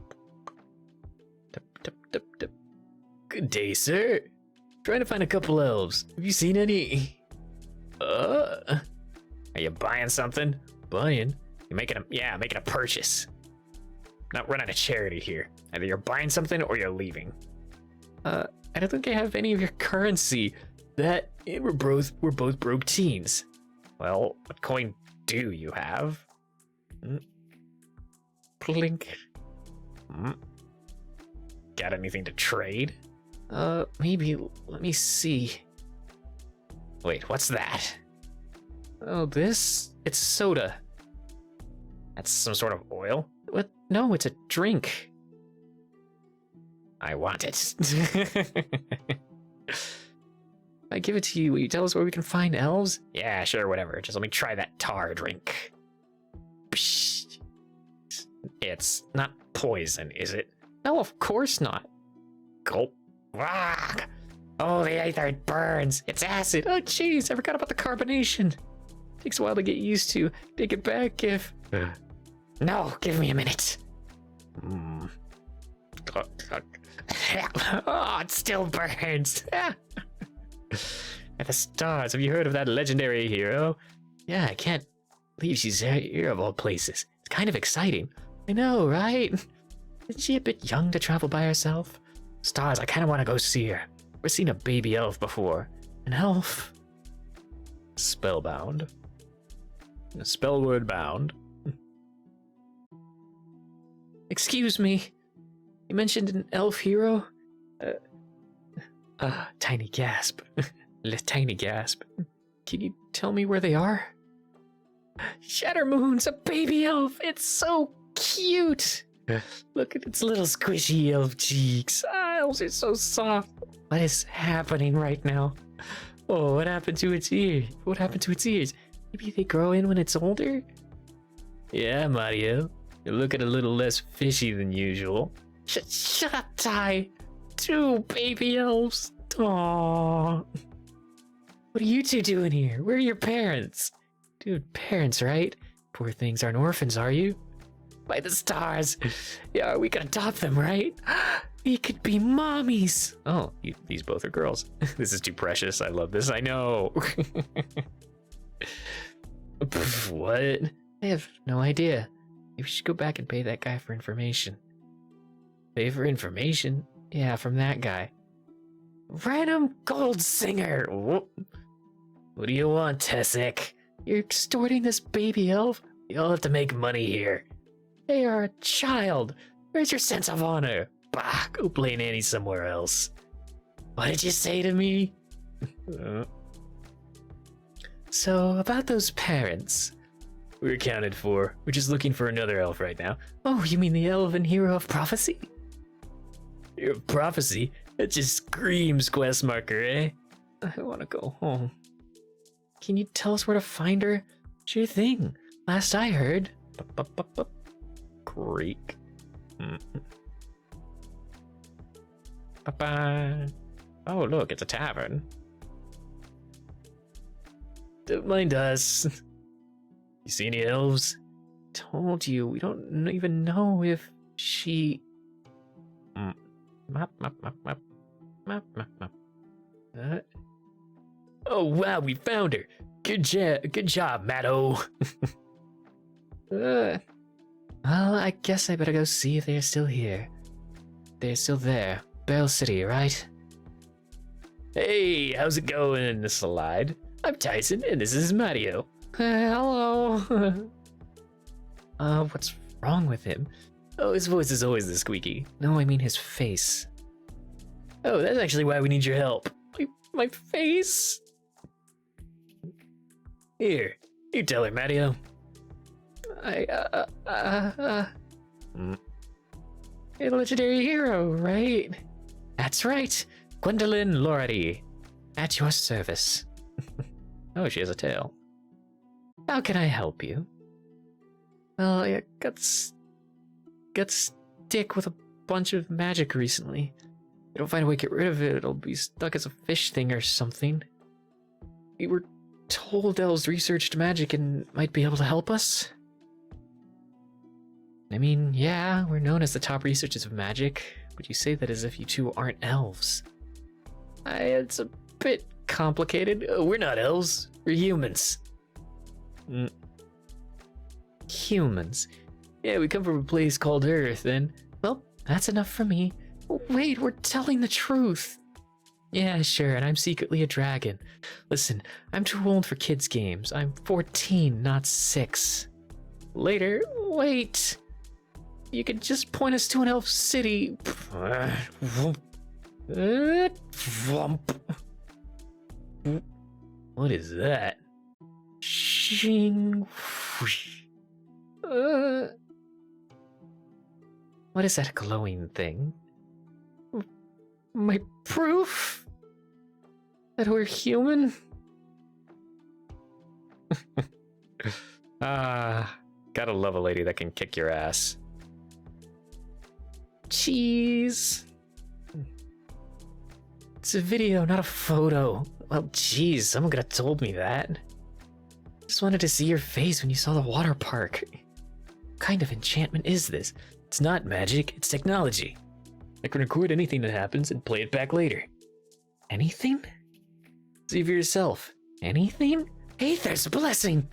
Good day, sir. Trying to find a couple elves. Have you seen any? Are you buying something? Buying? You're making a purchase. Not running a charity here. Either you're buying something or you're leaving. I don't think I have any of your currency. That and we're both broke teens. Well, what coin do you have? Plink. Got anything to trade? Maybe. Let me see. Wait, what's that? Oh, this? It's soda. That's some sort of oil? What? No, it's a drink. I want it. I give it to you, will you tell us where we can find elves? Yeah, sure, whatever. Just let me try that tar drink. Psh. It's not poison, is it? No, of course not. Gulp. Ah! Oh, the ether, it burns. It's acid. Oh, jeez, I forgot about the carbonation. Takes a while to get used to. Take it back if... No, give me a minute. Oh, it still burns. At the stars, have you heard of that legendary hero? Yeah, I can't believe she's here of all places. It's kind of exciting. I know, right? Isn't she a bit young to travel by herself? Stars, I kind of want to go see her. We've seen a baby elf before. An elf? Spellbound. Spellward Bound. Excuse me. You mentioned an elf hero? Tiny gasp. Tiny gasp. Can you tell me where they are? Shattermoon's a baby elf. It's so cute. Look at its little squishy elf cheeks. Elves are so soft. What is happening right now? Oh, what happened to its ear? What happened to its ears? Maybe they grow in when it's older? Yeah, Mario. You're looking a little less fishy than usual. Shut up, Ty. 2 baby elves. Aww. What are you two doing here? Where are your parents? Dude, parents, right? Poor things aren't orphans, are you? By the stars. Yeah, we could adopt them, right? We could be mommies. Oh, these both are girls. This is too precious. I love this. I know. What? I have no idea. Maybe we should go back and pay that guy for information. Pay for information? Yeah, from that guy. Random gold singer. What do you want, Tessic? You're extorting this baby elf? You all have to make money here. They are a child. Where's your sense of honor? Bah, go play nanny somewhere else. What did you say to me? So, about those parents. We're accounted for. We're just looking for another elf right now. Oh, you mean the elven hero of prophecy? Hero of prophecy? That just screams quest marker, eh? I want to go home. Can you tell us where to find her? Sure thing. Last I heard. Creek. Oh, look, it's a tavern. Don't mind us. You see any elves? Told you, we don't even know if she... Oh wow, we found her. Good job, Matto. Well, I guess I better go see if they're still here. They're still there. Bell City, right? Hey, how's it going, Slide? I'm Tyson, and this is Mario. Hello. What's wrong with him? Oh, his voice is always this squeaky. No, I mean his face. Oh, that's actually why we need your help. My face? Here, you tell her, Mario. A legendary hero, right? That's right. Gwendolyn Lorady. At your service. Oh, she has a tail. How can I help you? Well, I got stick with a bunch of magic recently. If I don't find a way to get rid of it, it'll be stuck as a fish thing or something. We were told elves researched magic and might be able to help us. I mean, yeah, we're known as the top researchers of magic. Would you say that as if you two aren't elves? It's a bit complicated. We're not elves. We're humans. Humans? Yeah, we come from a place called Earth, and... Well, that's enough for me. Wait, we're telling the truth. Yeah, sure, and I'm secretly a dragon. Listen, I'm too old for kids' games. I'm 14, not 6. Later, wait. You could just point us to an elf city. What is that? Shing. What is that glowing thing? My proof that we're human? Gotta love a lady that can kick your ass. Jeez. It's a video, not a photo. Well, jeez, someone could have told me that. Just wanted to see your face when you saw the water park. What kind of enchantment is this? It's not magic, it's technology. I can record anything that happens and play it back later. Anything? See for yourself. Anything? Hey, there's a blessing!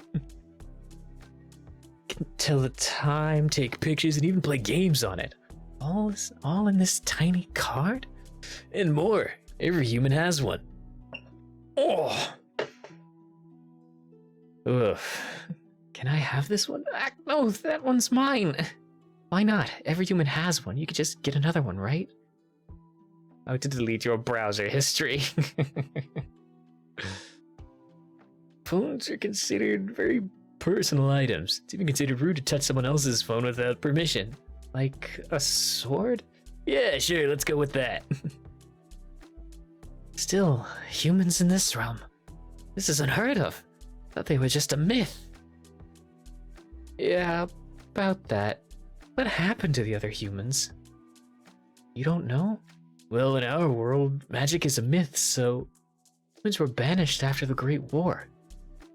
Can tell the time, take pictures, and even play games on it. All in this tiny card? And more. Every human has one. Oh! Ugh. Can I have this one? No, that one's mine. Why not? Every human has one. You could just get another one, right? How to delete your browser history. Phones are considered very personal items. It's even considered rude to touch someone else's phone without permission. Like a sword? Yeah, sure, let's go with that. Still, humans in this realm. This is unheard of. I thought they were just a myth. Yeah, about that. What happened to the other humans? You don't know? Well, in our world, magic is a myth, so humans were banished after the Great War.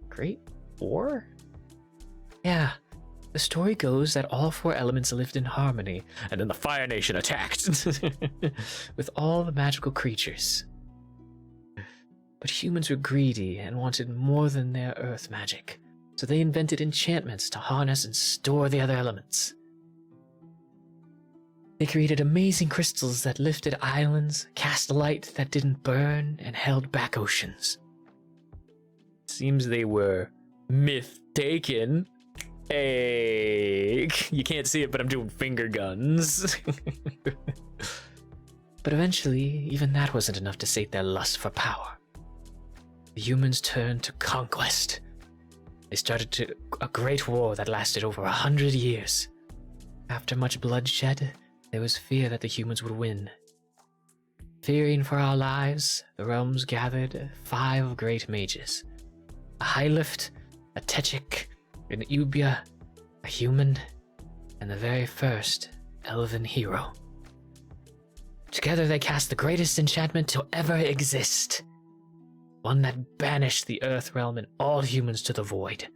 Great War? Yeah. The story goes that all 4 elements lived in harmony, and then the Fire Nation attacked with all the magical creatures. But humans were greedy and wanted more than their earth magic, so they invented enchantments to harness and store the other elements. They created amazing crystals that lifted islands, cast a light that didn't burn, and held back oceans. Seems they were myth-taken. Hey, you can't see it, but I'm doing finger guns. But eventually, even that wasn't enough to sate their lust for power. The humans turned to conquest. They started a great war that lasted over 100 years. After much bloodshed, there was fear that the humans would win. Fearing for our lives, the realms gathered 5 great mages. A Hylift, a Techik, an Ubia, a human, and the very first elven hero. Together they cast the greatest enchantment to ever exist. One that banished the Earth realm and all humans to the void,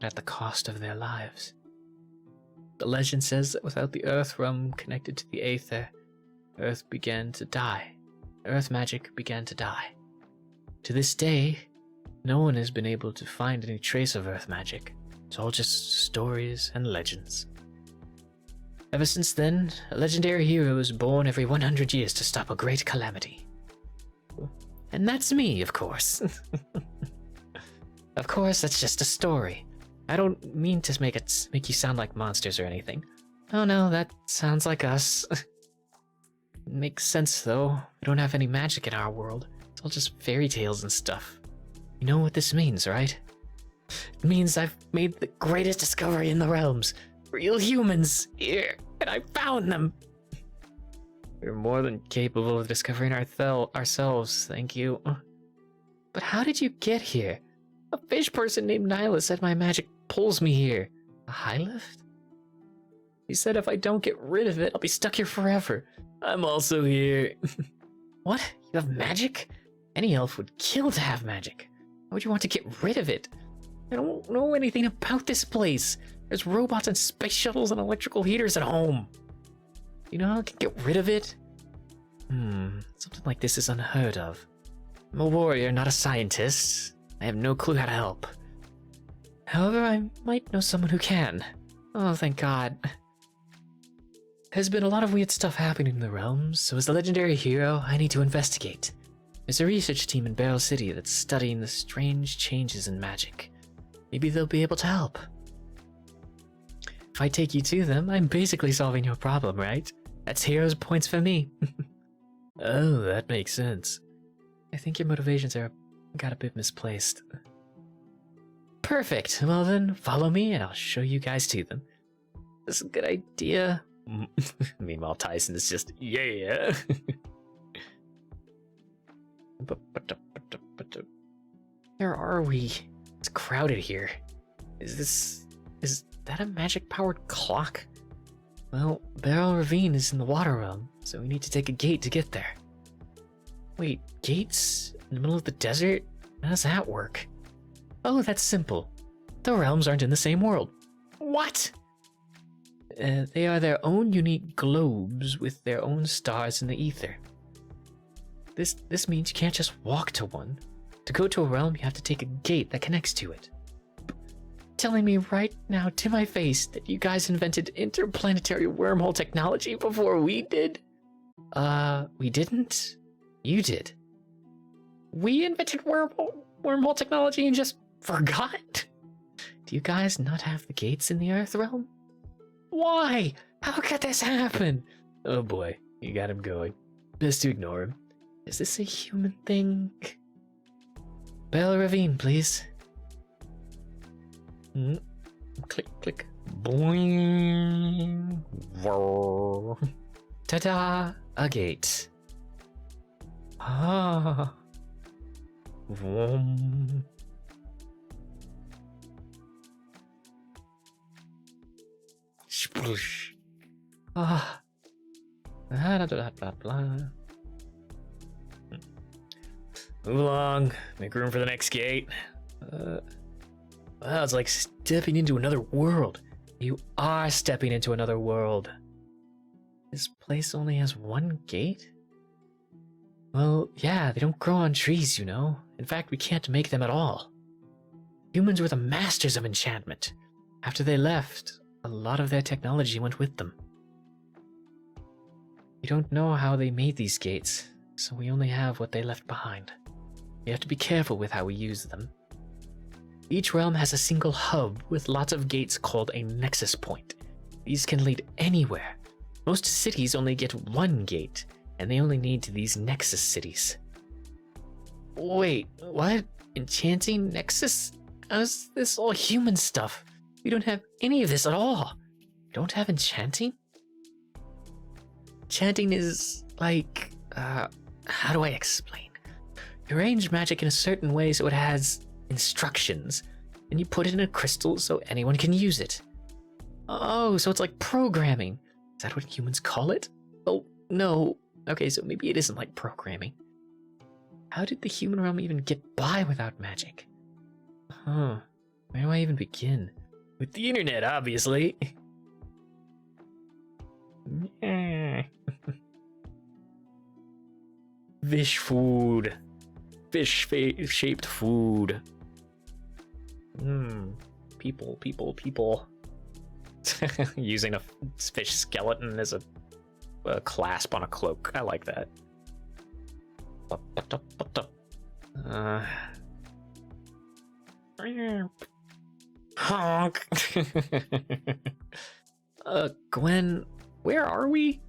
at the cost of their lives. The legend says that without the Earth realm connected to the Aether, Earth began to die. Earth magic began to die. To this day, no one has been able to find any trace of Earth magic. It's all just stories and legends. Ever since then, a legendary hero is born every 100 years to stop a great calamity. And that's me, of course. Of course, that's just a story. I don't mean to make you sound like monsters or anything. Oh no, that sounds like us. Makes sense though. We don't have any magic in our world. It's all just fairy tales and stuff. You know what this means, right? It means I've made the greatest discovery in the realms. Real humans here, and I found them. We're more than capable of discovering ourselves, thank you. But how did you get here? A fish person named Nyla said my magic pulls me here. A Hylift? He said if I don't get rid of it, I'll be stuck here forever. I'm also here. What? You have magic? Any elf would kill to have magic. Why would you want to get rid of it? I don't know anything about this place. There's robots and space shuttles and electrical heaters at home. You know how I can get rid of it? Something like this is unheard of. I'm a warrior, not a scientist. I have no clue how to help. However, I might know someone who can. Oh, thank God. There's been a lot of weird stuff happening in the realms, so as the legendary hero, I need to investigate. There's a research team in Barrel City that's studying the strange changes in magic. Maybe they'll be able to help. If I take you to them, I'm basically solving your problem, right? That's hero's points for me. Oh, that makes sense. I think your motivations got a bit misplaced. Perfect. Well then, follow me and I'll show you guys to them. This is a good idea. Meanwhile, Tyson is just, yeah. Where are we? It's crowded here. Is that a magic-powered clock? Well, Barrel Ravine is in the water realm, so we need to take a gate to get there. Wait, gates? In the middle of the desert? How does that work? Oh, that's simple. The realms aren't in the same world. What? They are their own unique globes with their own stars in the ether. This means you can't just walk to one. To go to a realm, you have to take a gate that connects to it. Telling me right now to my face that you guys invented interplanetary wormhole technology before we did? We didn't? You did. We invented wormhole technology and just forgot? Do you guys not have the gates in the Earth realm? Why? How could this happen? Oh boy, you got him going. Best to ignore him. Is this a human thing? Bell Ravine, please. Click, click. Boing. Ta-da! A gate. Ah. Vroom. Sploosh. Ah. Blah, blah, blah, blah. Move along. Make room for the next gate. Wow, it's like stepping into another world. You are stepping into another world. This place only has one gate? Well, yeah, they don't grow on trees, you know. In fact, we can't make them at all. Humans were the masters of enchantment. After they left, a lot of their technology went with them. We don't know how they made these gates, so we only have what they left behind. We have to be careful with how we use them. Each realm has a single hub with lots of gates called a nexus point. These can lead anywhere. Most cities only get one gate, and they only need to these nexus cities. Wait, what? Enchanting nexus? How's this all human stuff? We don't have any of this at all. Don't have enchanting? Enchanting is like, how do I explain? You arrange magic in a certain way so it has instructions, and you put it in a crystal so anyone can use it. Oh, so it's like programming. Is that what humans call it? Oh, no. Okay, so maybe it isn't like programming. How did the human realm even get by without magic? Huh. Where do I even begin? With the internet, obviously. Fish food. Fish-shaped food. People. Using a fish skeleton as a clasp on a cloak. I like that. Honk. Gwen, where are we?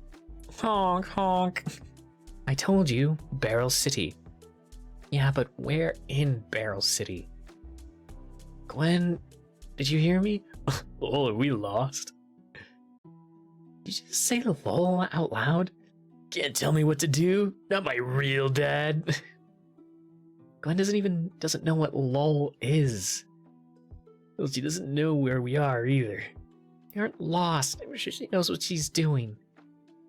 Honk, honk. I told you, Barrel City. Yeah, but where in Barrel City? Gwen, did you hear me? Oh, are we lost? Did you just say lol out loud? Can't tell me what to do? Not my real dad. Gwen doesn't know what lol is. Well, she doesn't know where we are either. You aren't lost. I'm sure she knows what she's doing.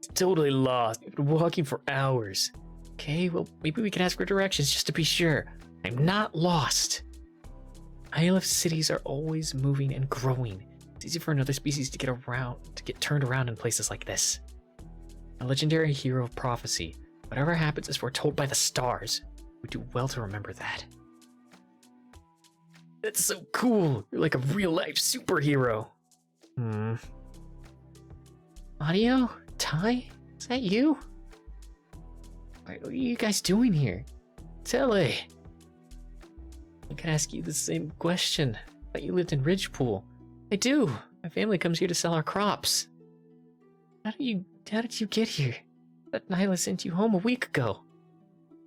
She's totally lost. We've been walking for hours. Okay, well, maybe we can ask for directions just to be sure. I'm not lost. Isle of cities are always moving and growing. It's easy for another species to get turned around in places like this. A legendary hero of prophecy. Whatever happens is foretold by the stars. We do well to remember that. That's so cool. You're like a real-life superhero. Audio? Ty? Is that you? What are you guys doing here? Telly. I can ask you the same question. I thought you lived in Ridgepool. I do. My family comes here to sell our crops. How did you get here? That Nyla sent you home a week ago.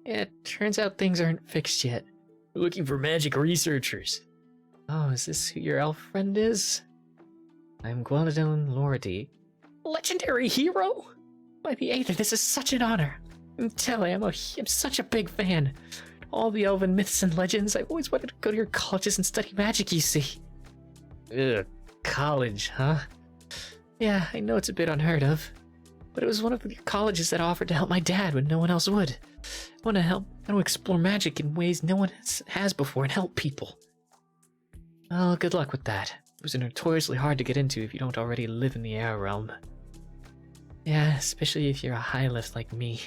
Yeah, it turns out things aren't fixed yet. We're looking for magic researchers. Oh, is this who your elf friend is? I'm Gwendolyn Lordy. Legendary hero? By the Aether, this is such an honor. I'm telling you, I'm such a big fan. All the elven myths and legends, I've always wanted to go to your colleges and study magic, you see. Ugh, college, huh? Yeah, I know it's a bit unheard of, but it was one of the colleges that offered to help my dad when no one else would. I want to explore magic in ways no one has before and help people. Well, good luck with that. It was notoriously hard to get into if you don't already live in the air realm. Yeah, especially if you're a high lift like me.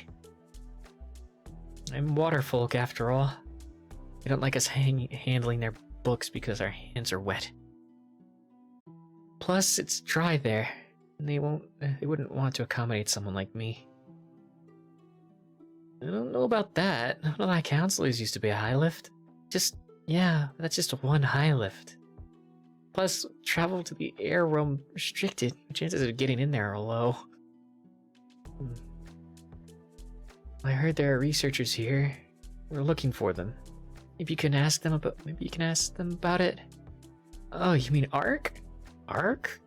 I'm waterfolk after all. They don't like us handling their books because our hands are wet. Plus, it's dry there, and they wouldn't want to accommodate someone like me. I don't know about that. None of my counselors used to be a high lift. Yeah, that's just one high lift. Plus, travel to the air realm restricted. The chances of getting in there are low. I heard there are researchers here. We're looking for them. Maybe you can ask them about it. Oh, you mean Ark? Ark?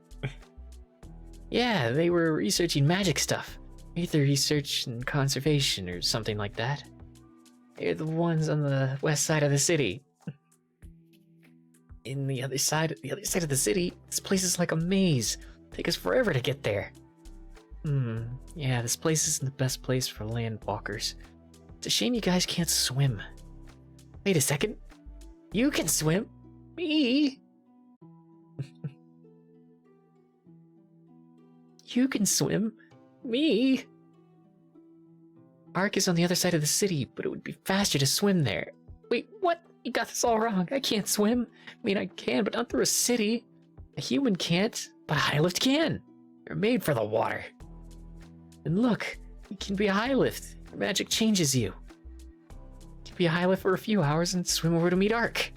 Yeah, they were researching magic stuff. Aether research and conservation or something like that. They're the ones on the west side of the city. In the other side of the city, this place is like a maze. Take us forever to get there. Yeah, this place isn't the best place for land walkers. It's a shame you guys can't swim. Wait a second. You can swim? Me? You can swim? Me? Ark is on the other side of the city, but it would be faster to swim there. Wait, what? You got this all wrong. I can't swim. I mean, I can, but not through a city. A human can't, but a high lift can. You're made for the water. And look, you can be a high lift. Your magic changes you. You can be a high lift for a few hours and swim over to meet Ark.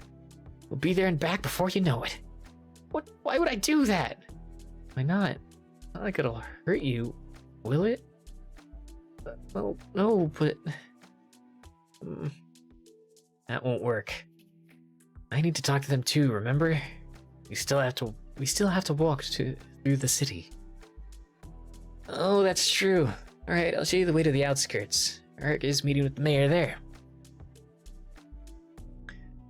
We'll be there and back before you know it. What? Why would I do that? Why not? Not like it'll hurt you, will it? Well, no, but... that won't work. I need to talk to them too, remember? We still have to walk through the city. Oh, that's true. Alright, I'll show you the way to the outskirts. Ark is meeting with the mayor there.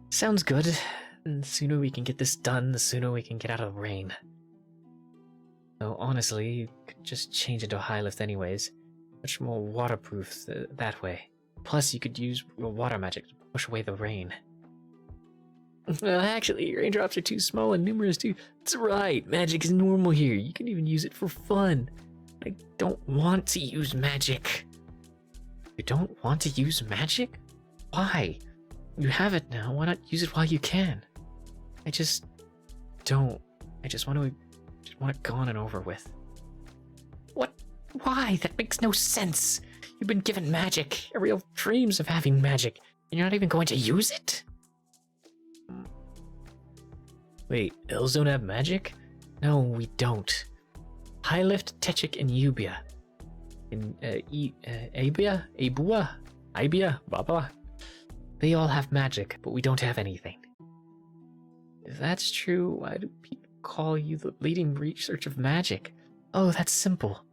Sounds good. And the sooner we can get this done, the sooner we can get out of the rain. Though honestly, you could just change into a high lift anyways. Much more waterproof that way. Plus, you could use your water magic to push away the rain. Well, actually, raindrops are too small and numerous too. That's right, magic is normal here. You can even use it for fun. I don't want to use magic. You don't want to use magic? Why? You have it now, why not use it while you can? I just don't. I just want it gone and over with. What? Why? That makes no sense. You've been given magic. Ariel dreams of having magic, and you're not even going to use it? Wait, elves don't have magic? No, we don't. Hylift, Techik, and Ubia. And Abia? Abua? Ibia? Baba? They all have magic, but we don't have anything. If that's true, why do people call you the leading research of magic? Oh, that's simple.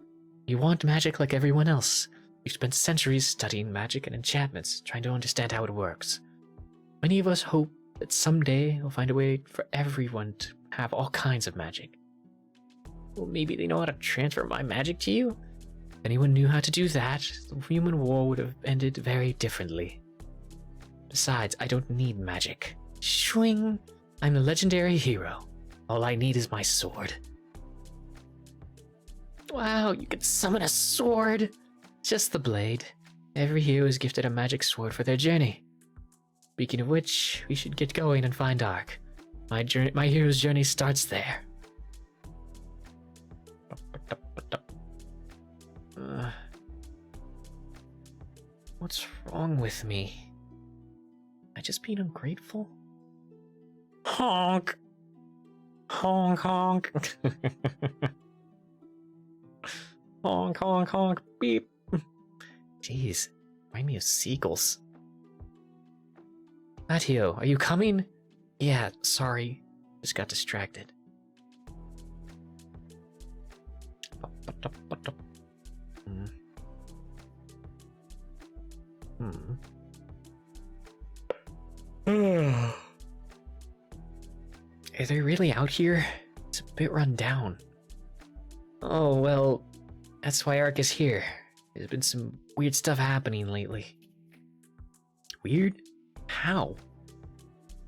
You want magic like everyone else. You spent centuries studying magic and enchantments, trying to understand how it works. Many of us hope that someday we'll find a way for everyone to have all kinds of magic. Well, maybe they know how to transfer my magic to you? If anyone knew how to do that, the human war would have ended very differently. Besides, I don't need magic. Shwing! I'm a legendary hero. All I need is my sword. Wow, you can summon a sword! Just the blade. Every hero is gifted a magic sword for their journey. Speaking of which, we should get going and find Ark. My hero's journey starts there. What's wrong with me? Am I just being ungrateful? Honk! Honk honk! Honk honk honk beep! Jeez, remind me of seagulls. Matteo, are you coming? Yeah, sorry. Just got distracted. Are they really out here? It's a bit run down. Oh, well, that's why Ark is here. There's been some weird stuff happening lately. Weird? How?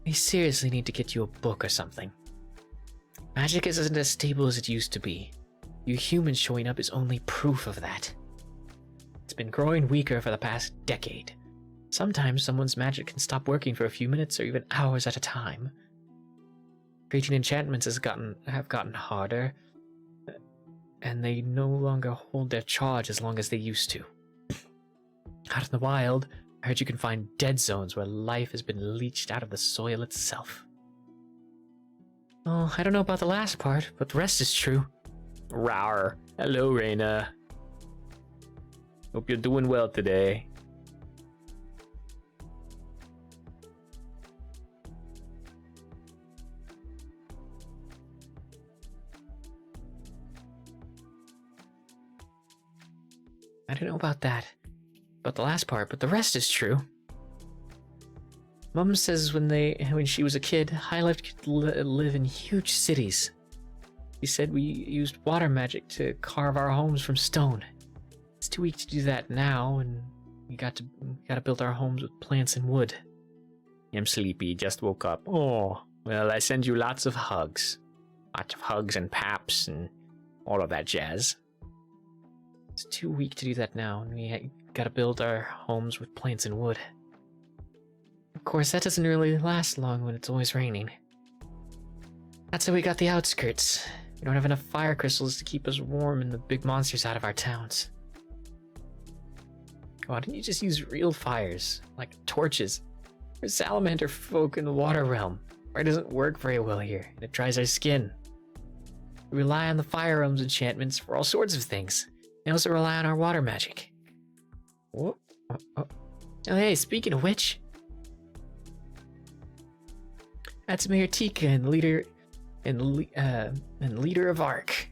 I seriously need to get you a book or something. Magic isn't as stable as it used to be. You humans showing up is only proof of that. It's been growing weaker for the past decade. Sometimes someone's magic can stop working for a few minutes or even hours at a time. Creating enchantments have gotten harder, and they no longer hold their charge as long as they used to. Out in the wild, I heard you can find dead zones where life has been leached out of the soil itself. Oh, I don't know about the last part, but the rest is true. Rawr. Hello, Reina. Hope you're doing well today. I don't know about that, about the last part, but the rest is true. Mom says when she was a kid, High Life could live in huge cities. She said we used water magic to carve our homes from stone. It's too weak to do that now, and we gotta build our homes with plants and wood. I'm sleepy, just woke up. Oh, well, I send you lots of hugs. Lots of hugs and paps and all of that jazz. It's too weak to do that now, and we gotta build our homes with plants and wood. Of course, that doesn't really last long when it's always raining. That's how we got the outskirts. We don't have enough fire crystals to keep us warm and the big monsters out of our towns. Why didn't you just use real fires, like torches? We're salamander folk in the water realm. Fire doesn't work very well here, and it dries our skin. We rely on the fire realm's enchantments for all sorts of things. We also rely on our water magic. Whoa. Oh, hey, speaking of which, that's Mayor Tika and leader of Ark.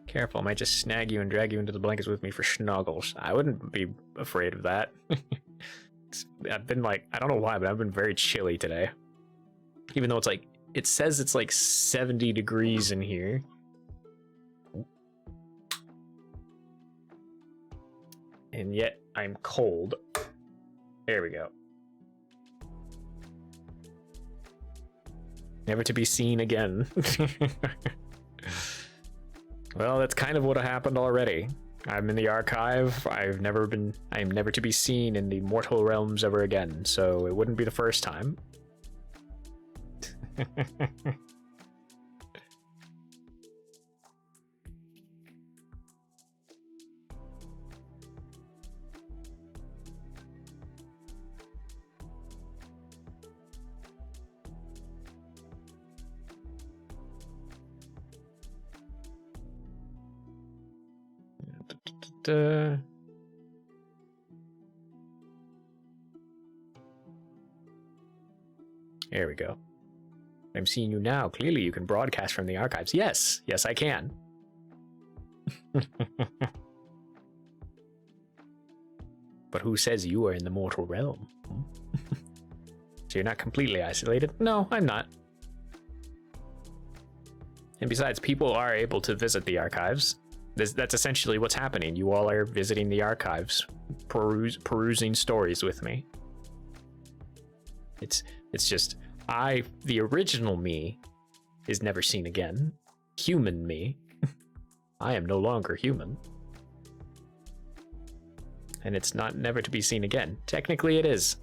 Careful, I might just snag you and drag you into the blankets with me for snuggles. I wouldn't be afraid of that. I've been like, I don't know why, but I've been very chilly today. Even though it's like, it says it's like 70 degrees in here. And yet I'm cold. There we go. Never to be seen again. Well, that's kind of what happened already. I'm in the archive. I am never to be seen in the mortal realms ever again, so it wouldn't be the first time. There we go. I'm seeing you now. Clearly you can broadcast from the archives. Yes, I can. But who says you are in the mortal realm? So you're not completely isolated? No, I'm not. And besides, people are able to visit the archives. That's essentially what's happening. You all are visiting the archives, perusing stories with me. It's just, the original me is never seen again. Human me. I am no longer human. And it's not never to be seen again. Technically it is.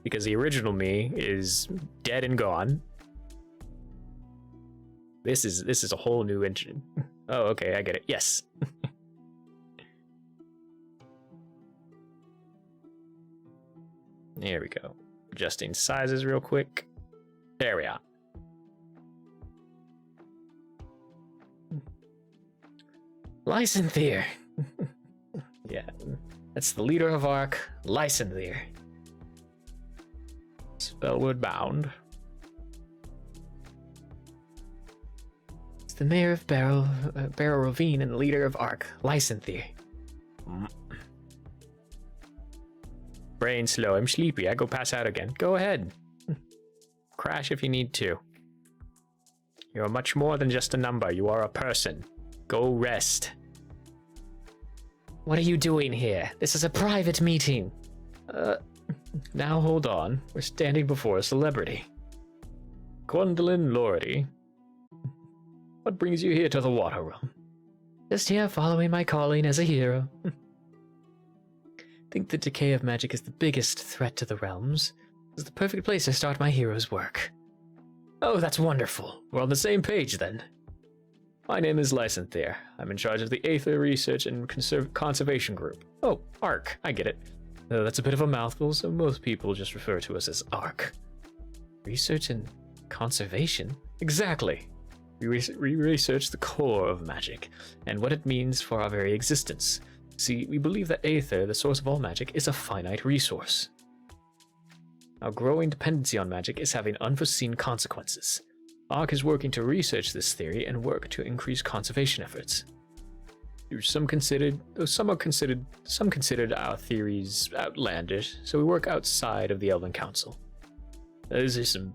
Because the original me is dead and gone. This is a whole new engine. Oh, okay, I get it. Yes. There we go. Adjusting sizes real quick. There we are. Lysanthier. Yeah, that's the leader of Ark, Lysanthier. Spellward Bound. The mayor of Barrow Ravine and the leader of Ark, Lysanthier. Brain slow, I'm sleepy, I go pass out again. Go ahead. Crash if you need to. You're much more than just a number, you are a person. Go rest. What are you doing here? This is a private meeting. Now hold on, we're standing before a celebrity. Gwendolyn Lordy. What brings you here to the water realm? Just here following my calling as a hero. I think the decay of magic is the biggest threat to the realms. This is the perfect place to start my hero's work. Oh, that's wonderful. We're on the same page then. My name is Lysanthier. I'm in charge of the Aether Research and Conservation Group. Oh, ARC, I get it. That's a bit of a mouthful, so most people just refer to us as ARC. Research and conservation? Exactly. We research the core of magic, and what it means for our very existence. See, we believe that Aether, the source of all magic, is a finite resource. Our growing dependency on magic is having unforeseen consequences. ARC is working to research this theory and work to increase conservation efforts. Some considered our theories outlandish, so we work outside of the Elven Council. Those are some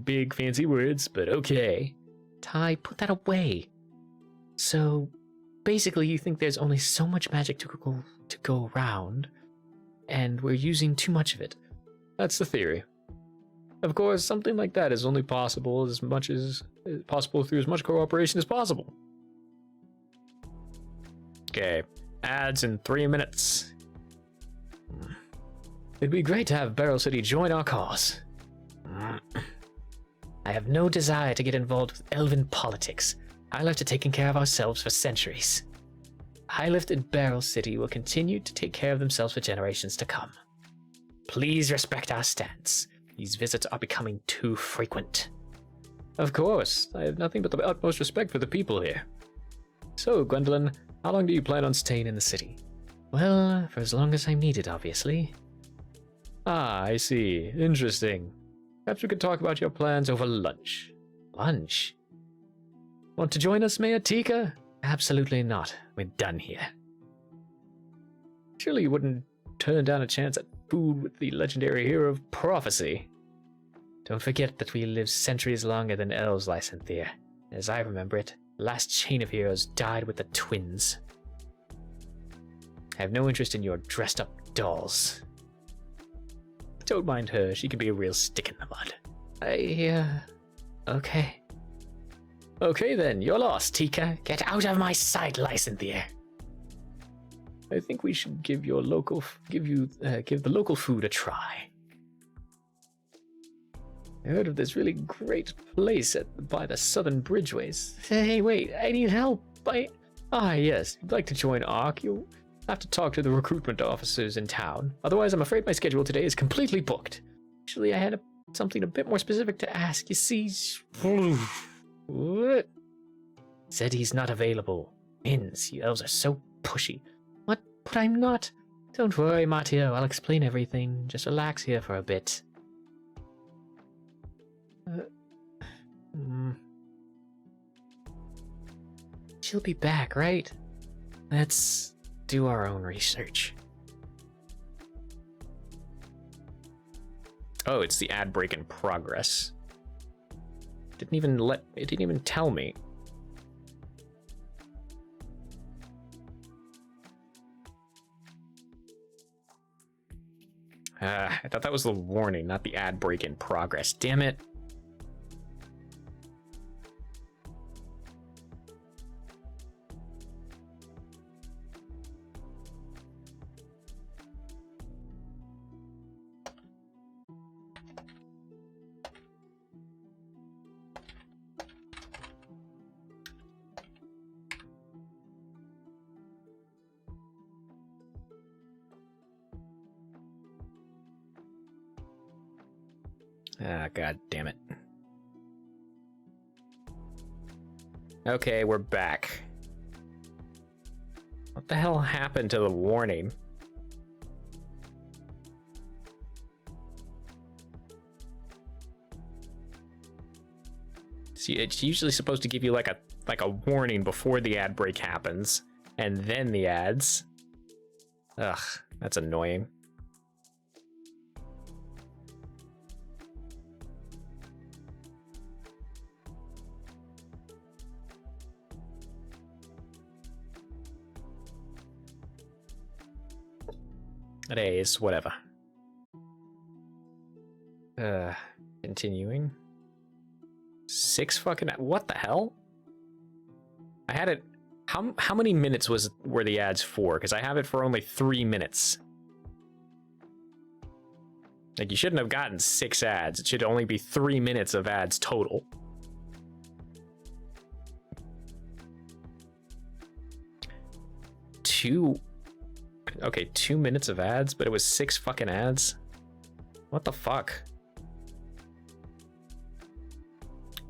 big fancy words, but okay. Ty, put that away. So, basically you think there's only so much magic to go around, and we're using too much of it. That's the theory. Of course, something like that is only possible through as much cooperation as possible. Okay, ads in 3 minutes. It'd be great to have Barrel City join our cause. I have no desire to get involved with elven politics. High-Lift have taken care of ourselves for centuries. High-Lift and Barrel City will continue to take care of themselves for generations to come. Please respect our stance. These visits are becoming too frequent. Of course, I have nothing but the utmost respect for the people here. So, Gwendolyn, how long do you plan on staying in the city? Well, for as long as I'm needed, obviously. Ah, I see. Interesting. Perhaps we could talk about your plans over lunch. Lunch? Want to join us, Mayor Tika? Absolutely not. We're done here. Surely you wouldn't turn down a chance at food with the legendary hero of prophecy. Don't forget that we live centuries longer than elves, Lysanthier. As I remember it, the last chain of heroes died with the twins. I have no interest in your dressed-up dolls. Don't mind her, she can be a real stick in the mud. Okay. Okay then, you're lost, Tika. Get out of my sight, Lysanthier. I think we should give the local food a try. I heard of this really great place by the southern bridgeways. Hey, wait, I need help. Yes, if you'd like to join ARC, you'll have to talk to the recruitment officers in town. Otherwise, I'm afraid my schedule today is completely booked. Actually, I had something a bit more specific to ask. You see... What? Said he's not available. Inns, you elves are so pushy. What? But I'm not. Don't worry, Matteo, I'll explain everything. Just relax here for a bit. She'll be back, right? Let's do our own research. Oh, it's the ad break in progress. It didn't even tell me. I thought that was the warning, not the ad break in progress. Damn it. Ah, god damn it. Okay, we're back. What the hell happened to the warning? See, it's usually supposed to give you like a warning before the ad break happens, and then the ads. Ugh, that's annoying. Days, whatever. Continuing. 6 fucking... What the hell? I had it... How many minutes were the ads for? Because I have it for only 3 minutes. Like, you shouldn't have gotten 6 ads. It should only be 3 minutes of ads total. Okay, 2 minutes of ads, but it was 6 fucking ads? What the fuck?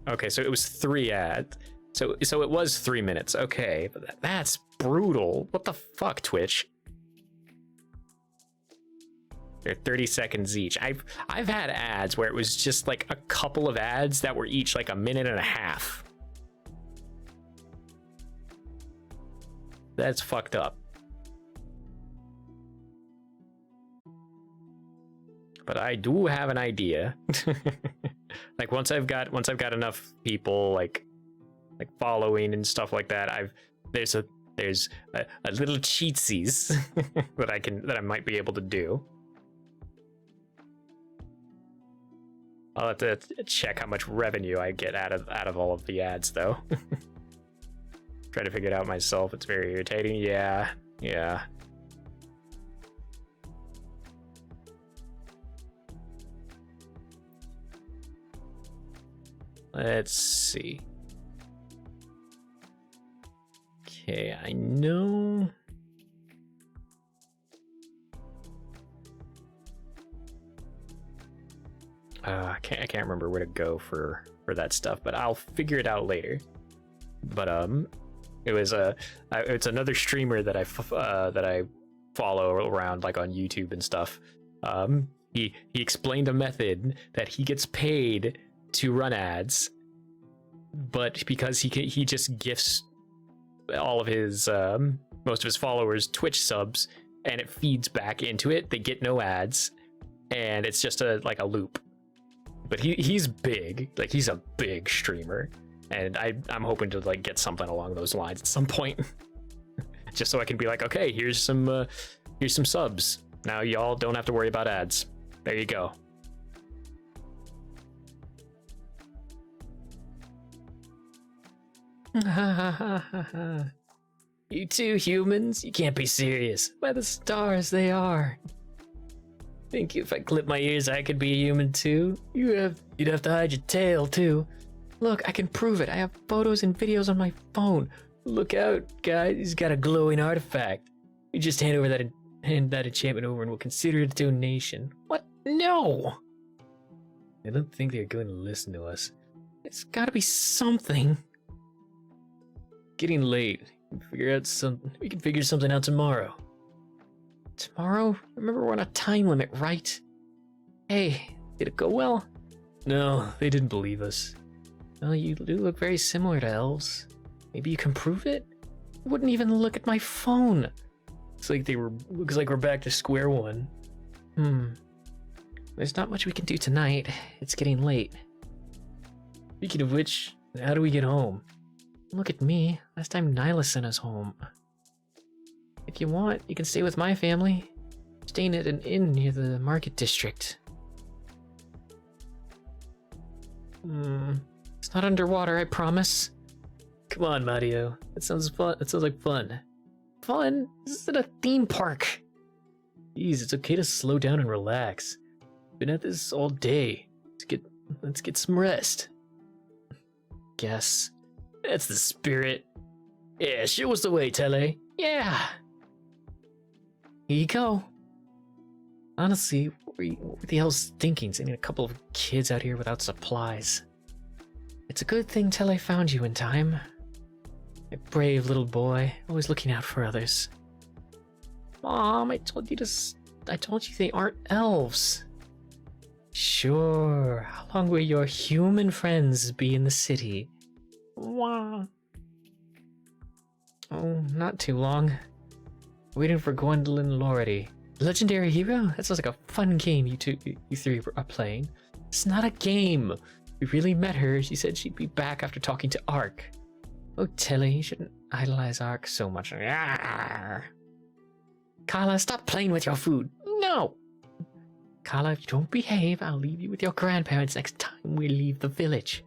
Okay, so it was 3 ads. So it was 3 minutes. Okay, but that's brutal. What the fuck, Twitch? They're 30 seconds each. I've had ads where it was just like a couple of ads that were each like a minute and a half. That's fucked up. But I do have an idea. Like once I've got enough people like following and stuff like that, there's a little cheatsies that I might be able to do. I'll have to check how much revenue I get out of all of the ads though. Try to figure it out myself. It's very irritating. Yeah. Let's see. Okay, I know. I can't remember where to go for that stuff, but I'll figure it out later. But it's another streamer that I follow around like on YouTube and stuff. He explained a method that he gets paid to run ads, but because he just gifts all of his most of his followers Twitch subs, and it feeds back into it. They get no ads, and it's just a loop. But he's big, like he's a big streamer, and I'm hoping to like get something along those lines at some point, just so I can be like, okay, here's some subs. Now y'all don't have to worry about ads. There you go. You two humans? You can't be serious. By the stars, they are. Think if I clip my ears, I could be a human too? You'd have to hide your tail too. Look, I can prove it. I have photos and videos on my phone. Look out, guys. He's got a glowing artifact. You just hand that enchantment over and we'll consider it a donation. What? No! I don't think they're going to listen to us. It's gotta be something. Getting late. We can figure something out tomorrow. Tomorrow? Remember, we're on a time limit, right? Hey, did it go well? No, they didn't believe us. Well, you do look very similar to elves. Maybe you can prove it? You wouldn't even look at my phone. Looks like we're back to square one. There's not much we can do tonight. It's getting late. Speaking of which, how do we get home? Look at me. Last time Nyla sent us home. If you want, you can stay with my family. Staying at an inn near the market district. It's not underwater, I promise. Come on, Mario. That sounds fun. That sounds like fun. Fun? This isn't a theme park. Jeez, it's okay to slow down and relax. Been at this all day. Let's get some rest. Guess. That's the spirit. Yeah, show us the way, Tele. Yeah. Here you go. Honestly, what were the hell's thinking, sending a couple of kids out here without supplies? It's a good thing Tele found you in time. A brave little boy, always looking out for others. Mom, I told you they aren't elves. Sure. How long will your human friends be in the city? Wow. Oh, not too long. Waiting for Gwendolyn Lordy. Legendary hero? That sounds like a fun game you three are playing. It's not a game. We really met her. She said she'd be back after talking to Ark. Oh, Tilly, you shouldn't idolize Ark so much. Arrgh. Carla, stop playing with your food. No! Carla, if you don't behave, I'll leave you with your grandparents next time we leave the village.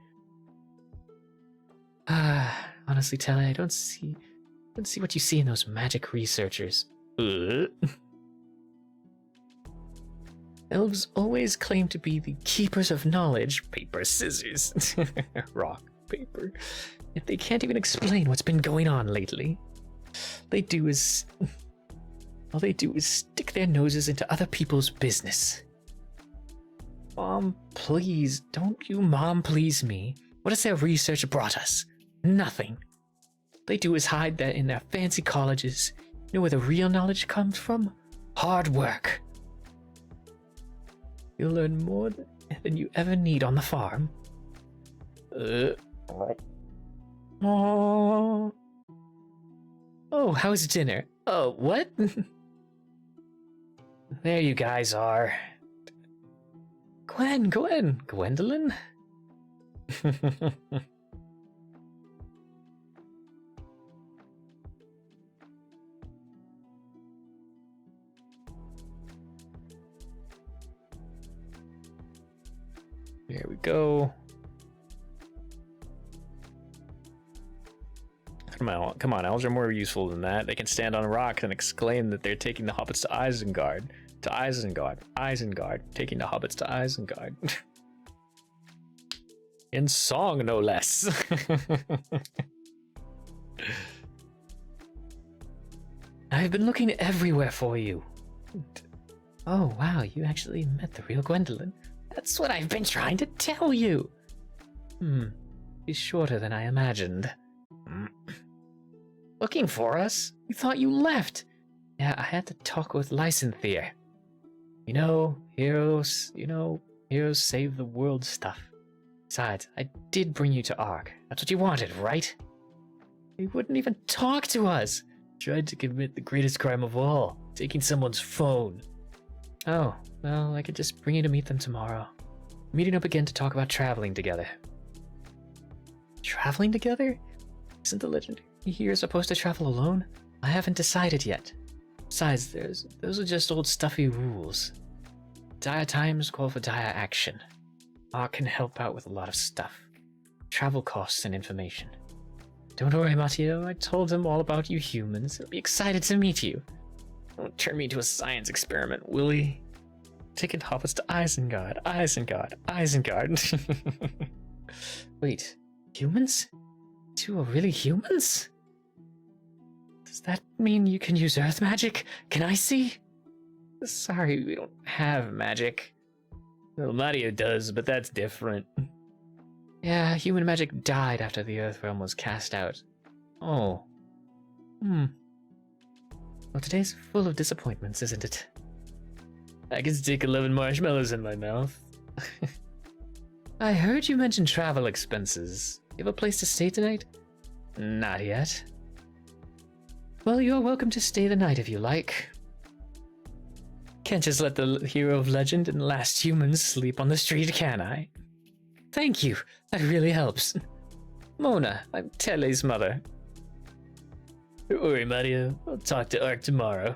Honestly, Tilly, I don't see what you see in those magic researchers. Elves always claim to be the keepers of knowledge. Paper, scissors. Rock, paper. Yet they can't even explain what's been going on lately. All they do is stick their noses into other people's business. Mom, please, don't you mom please me. What has their research brought us? Nothing. All they do is hide that in their fancy colleges. You know where the real knowledge comes from? Hard work. You'll learn more than you ever need on the farm. Oh. Oh, how's dinner? Oh, what? There you guys are. Gwendolyn? Here we go. Come on, elves are more useful than that. They can stand on rocks and exclaim that they're taking the hobbits to Isengard. Isengard. Taking the hobbits to Isengard. In song, no less. I've been looking everywhere for you. Oh, wow, you actually met the real Gwendolyn. That's what I've been trying to tell you. She's shorter than I imagined. Looking for us? We thought you left. Yeah, I had to talk with Lysanthier. Heroes save the world stuff. Besides, I did bring you to Ark. That's what you wanted, right? You wouldn't even talk to us. Tried to commit the greatest crime of all, taking someone's phone. Oh, well, I could just bring you to meet them tomorrow. Meeting up again to talk about traveling together. Traveling together? Isn't the legend here supposed to travel alone? I haven't decided yet. Besides, those are just old stuffy rules. Dire times call for dire action. Ark can help out with a lot of stuff. Travel costs and information. Don't worry, Matteo, I told him all about you humans. He'll be excited to meet you. Don't turn me into a science experiment, will he? Taking hobbits to Isengard. Wait, humans? You are really humans? Does that mean you can use earth magic? Can I see? Sorry, we don't have magic. Well, Mario does, but that's different. Yeah, human magic died after the Earth Realm was cast out. Oh. Well, today's full of disappointments, isn't it? I can stick 11 marshmallows in my mouth. I heard you mention travel expenses. You have a place to stay tonight? Not yet. Well, you're welcome to stay the night if you like. Can't just let the hero of legend and last humans sleep on the street, can I? Thank you. That really helps. Mona, I'm Tele's mother. Don't worry, Mario. I'll talk to Ark tomorrow.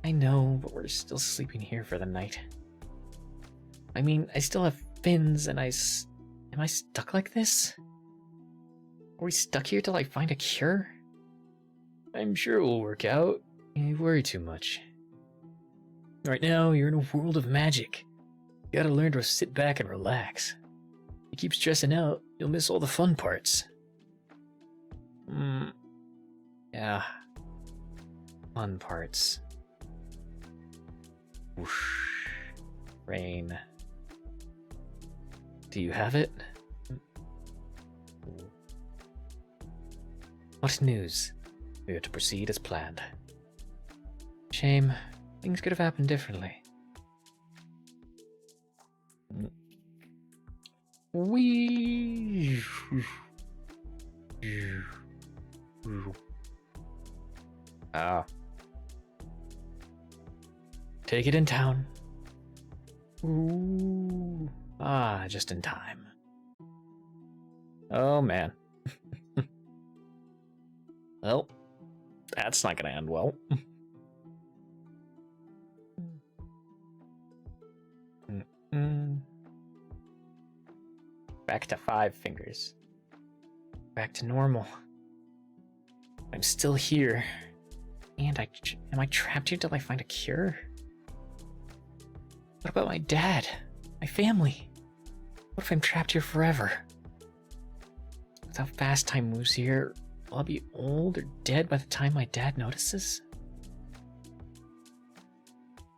I know, but we're still sleeping here for the night. I mean, I still have fins, and am I stuck like this? Are we stuck here till I find a cure? I'm sure it will work out. You worry too much. Right now, you're in a world of magic. You gotta learn to sit back and relax. If you keep stressing out, you'll miss all the fun parts. Yeah. Fun parts. Whoosh. Rain. Do you have it? What news? We are to proceed as planned. Shame. Things could have happened differently. Take it in town. Ooh. Just in time. Oh man. Well, that's not gonna end well. Back to 5 fingers. Back to normal. I'm still here. And am I trapped here till I find a cure? What about my dad? My family? What if I'm trapped here forever? With how fast time moves here, will I be old or dead by the time my dad notices?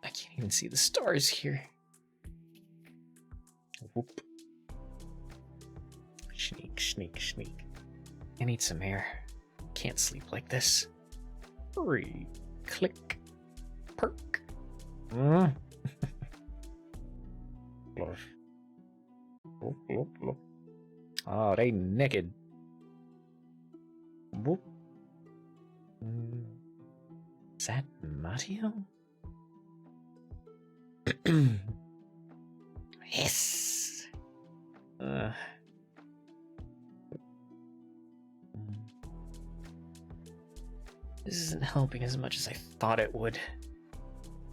I can't even see the stars here. Whoop. Sneak. I need some air. Can't sleep like this. Hurry. Click. Perk. Oh, they naked. Whoop. Audio? Yes. This isn't helping as much as I thought it would.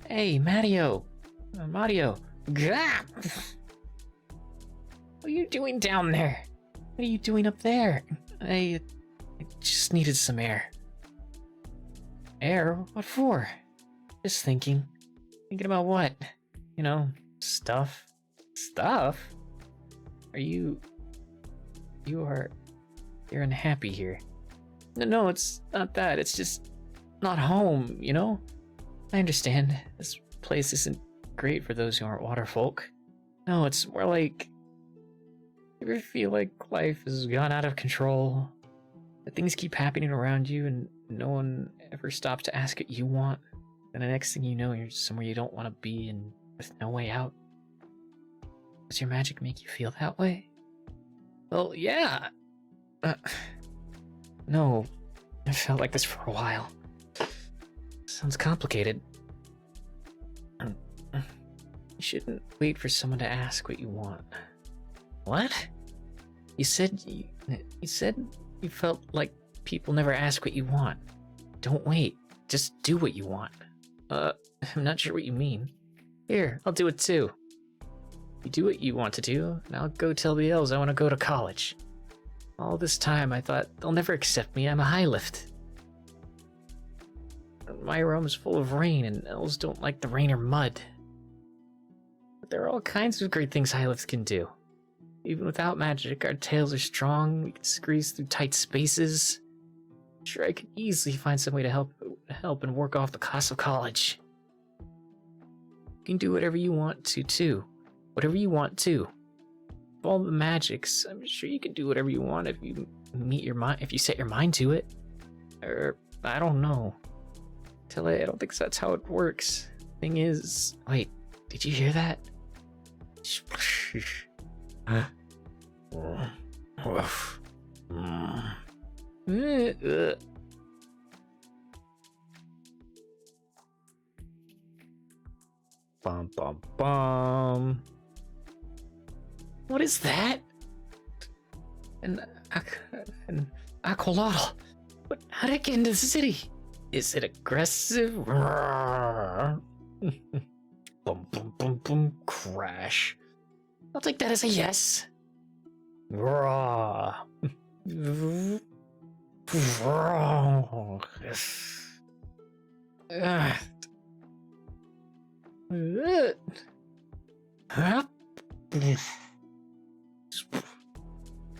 Hey, Mario! Mario! Gah! What are you doing down there? What are you doing up there? I just needed some air. Air? What for? Just thinking. Thinking about what? You know, stuff. Stuff? You're unhappy here. No, it's not that. It's just not home, you know? I understand. This place isn't great for those who aren't water folk. No, it's more like... You ever feel like life has gone out of control? That things keep happening around you and no one ever stops to ask what you want? And the next thing you know, you're somewhere you don't want to be and with no way out. Does your magic make you feel that way? Well, yeah. No, I've felt like this for a while. Sounds complicated. You shouldn't wait for someone to ask what you want. What? You said you felt like people never ask what you want. Don't wait. Just do what you want. I'm not sure what you mean. Here, I'll do it too. You do what you want to do, and I'll go tell the elves I want to go to college. All this time I thought they'll never accept me. I'm a high lift. My realm's full of rain, and elves don't like the rain or mud. But there are all kinds of great things high lifts can do. Even without magic, our tails are strong. We can squeeze through tight spaces. Sure, I could easily find some way to help and work off the cost of college. You can do whatever you want to, too. Whatever you want to. With all the magics, I'm sure you can do whatever you want if you set your mind to it. Or, I don't know. I don't think that's how it works. Thing is... Wait, did you hear that? Bum bum bum. What is that? An aqualotl. But how did it get into the city? Is it aggressive? Bum bum bum bum. Crash. I'll take that as a yes. Raw.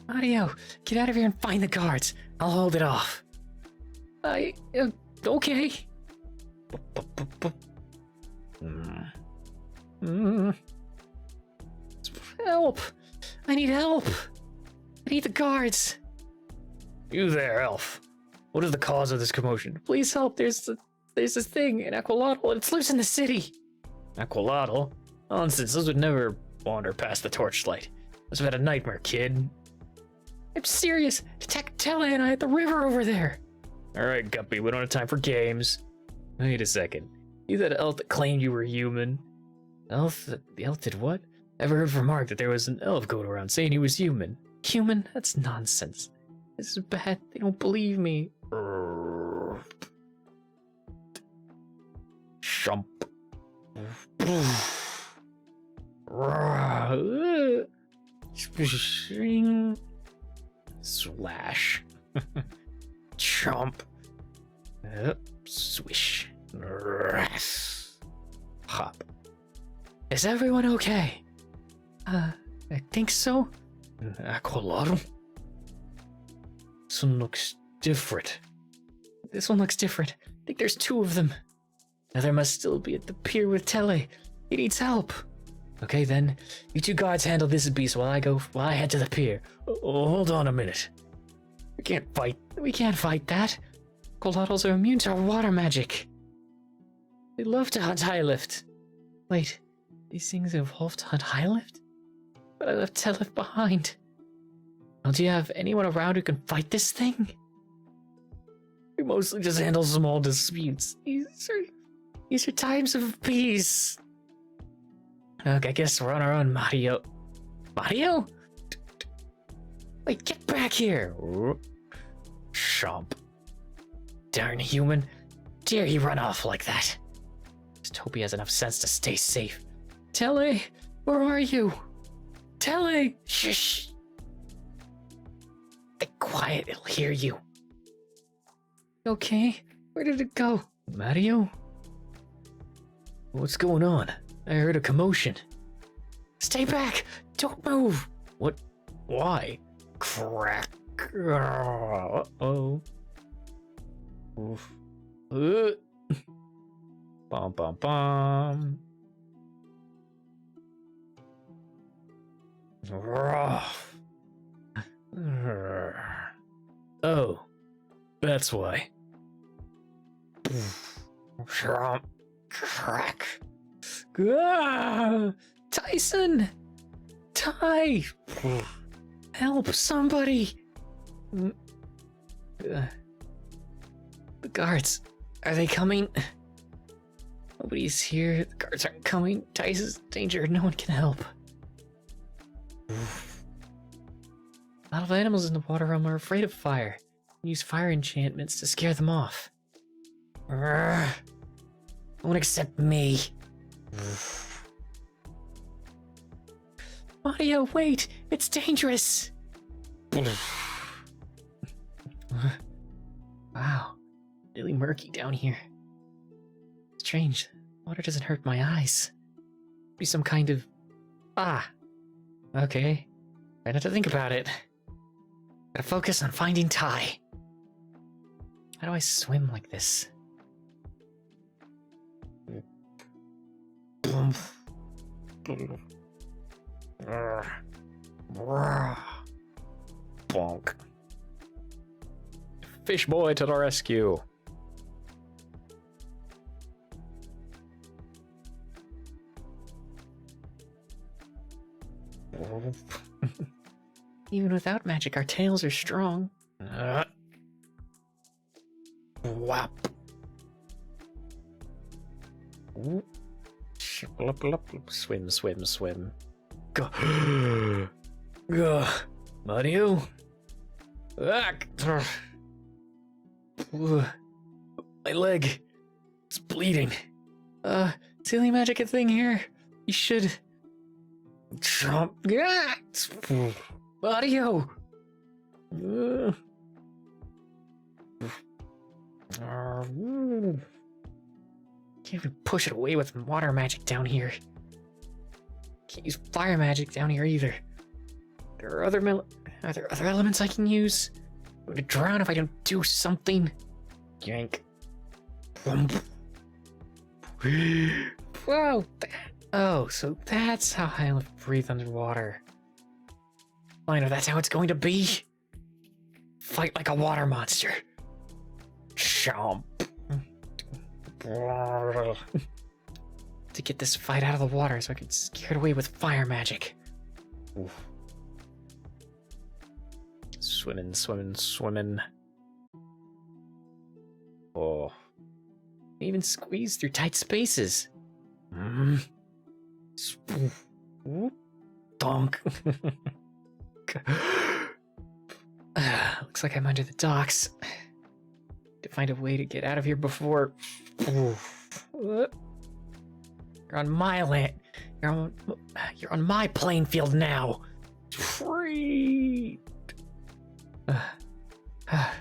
Mario, get out of here and find the guards. I'll hold it off. Okay. Help! I need help! I need the guards! You there, elf. What is the cause of this commotion? Please help, there's this thing, an aqualotl, and it's loose in the city! Aqualotl? Nonsense, those would never wander past the torchlight. Must have had a nightmare, kid. I'm serious! Detect Tella and I at the river over there! Alright, Guppy, we don't have time for games. Wait a second. You that elf that claimed you were human? The elf did what? Ever heard from Mark that there was an elf going around saying he was human? Human? That's nonsense. This is bad. They don't believe me. Shump. Slash. Chomp. Swish. Hop. Is everyone okay? I think so. Aqualotl? This one looks different. This one looks different. I think there's two of them. Now there must still be at the pier with Tele. He needs help. Okay then, you two guards handle this beast while I head to the pier. Hold on a minute. We can't fight that. Aqualotls are immune to our water magic. They love to hunt high lift. Wait, these things evolved to hunt high lift? But I left Telef behind. Well, do you have anyone around who can fight this thing? We mostly just handle small disputes. These are times of peace. Look, I guess we're on our own, Mario. Mario? Wait, get back here! Chomp. Darn human. Dare he run off like that? Just hope he has enough sense to stay safe. Telly, where are you? Telly! Shh! Be quiet, it'll hear you. Okay, where did it go? Mario? What's going on? I heard a commotion. Stay back! Don't move! What? Why? Crack. Uh-oh. Oof. Bum bum bum. Oh, that's why. Crack. Tyson! Ty! Help somebody! The guards, are they coming? Nobody's here. The guards aren't coming. Tyson's in danger. No one can help. A lot of animals in the water realm are afraid of fire. Use fire enchantments to scare them off. Won't accept me. Mario, wait! It's dangerous! Wow. Really murky down here. Strange. Water doesn't hurt my eyes. Be some kind of... Okay. Try not to think about it. Gotta focus on finding Ty. How do I swim like this? Bonk. Fish boy to the rescue. Even without magic, our tails are strong. Whap. Swim, swim, swim. Go. Go. Mario? My leg. It's bleeding. Silly magic a thing here? You should... Jump. Mario! Can't even push it away with water magic down here. Can't use fire magic down here either. Are there other elements I can use? I'm gonna drown if I don't do something. Yank. Whoa! Oh, so that's how I breathe underwater. Fine, if that's how it's going to be. Fight like a water monster. Chomp. To get this fight out of the water so I can scare it away with fire magic. Oof. Swimming, swimming, swimming. Oh. Even squeeze through tight spaces. Donk. Looks like I'm under the docks. To find a way to get out of here before... You're on my land. You're on my playing field now. Free. Oh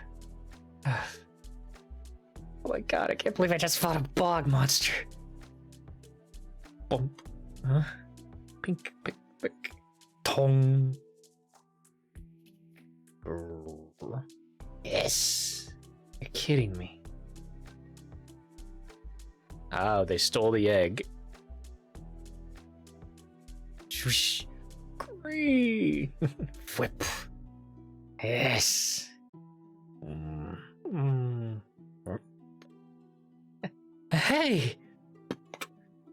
my god, I can't believe I just fought a bog monster. Bump. Huh? Pink, pink, pink. Tong. Yes. You're kidding me. Oh, they stole the egg. Swoosh. Gree. Whip. Yes. Hey!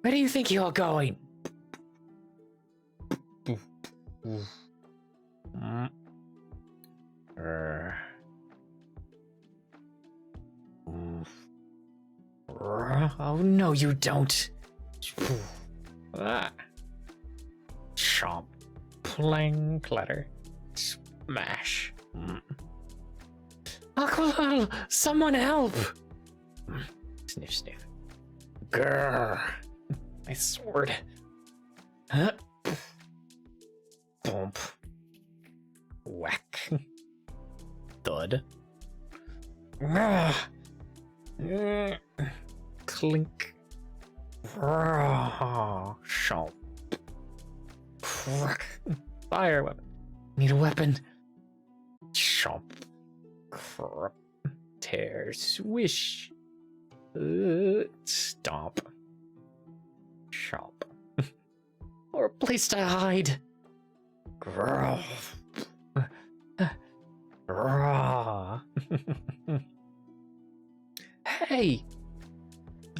Where do you think you're going? Oh, no, you don't. Ah. Chomp. Plang, clatter. Smash. Aqualal, someone help! Sniff, sniff. Grrr. My sword. Huh? Bump. Whack. Thud. Clink. Shomp. Fire weapon. Need a weapon. Chomp. Crap. Tear. Swish. Stomp. Chomp. Or a place to hide. Growl. Hey!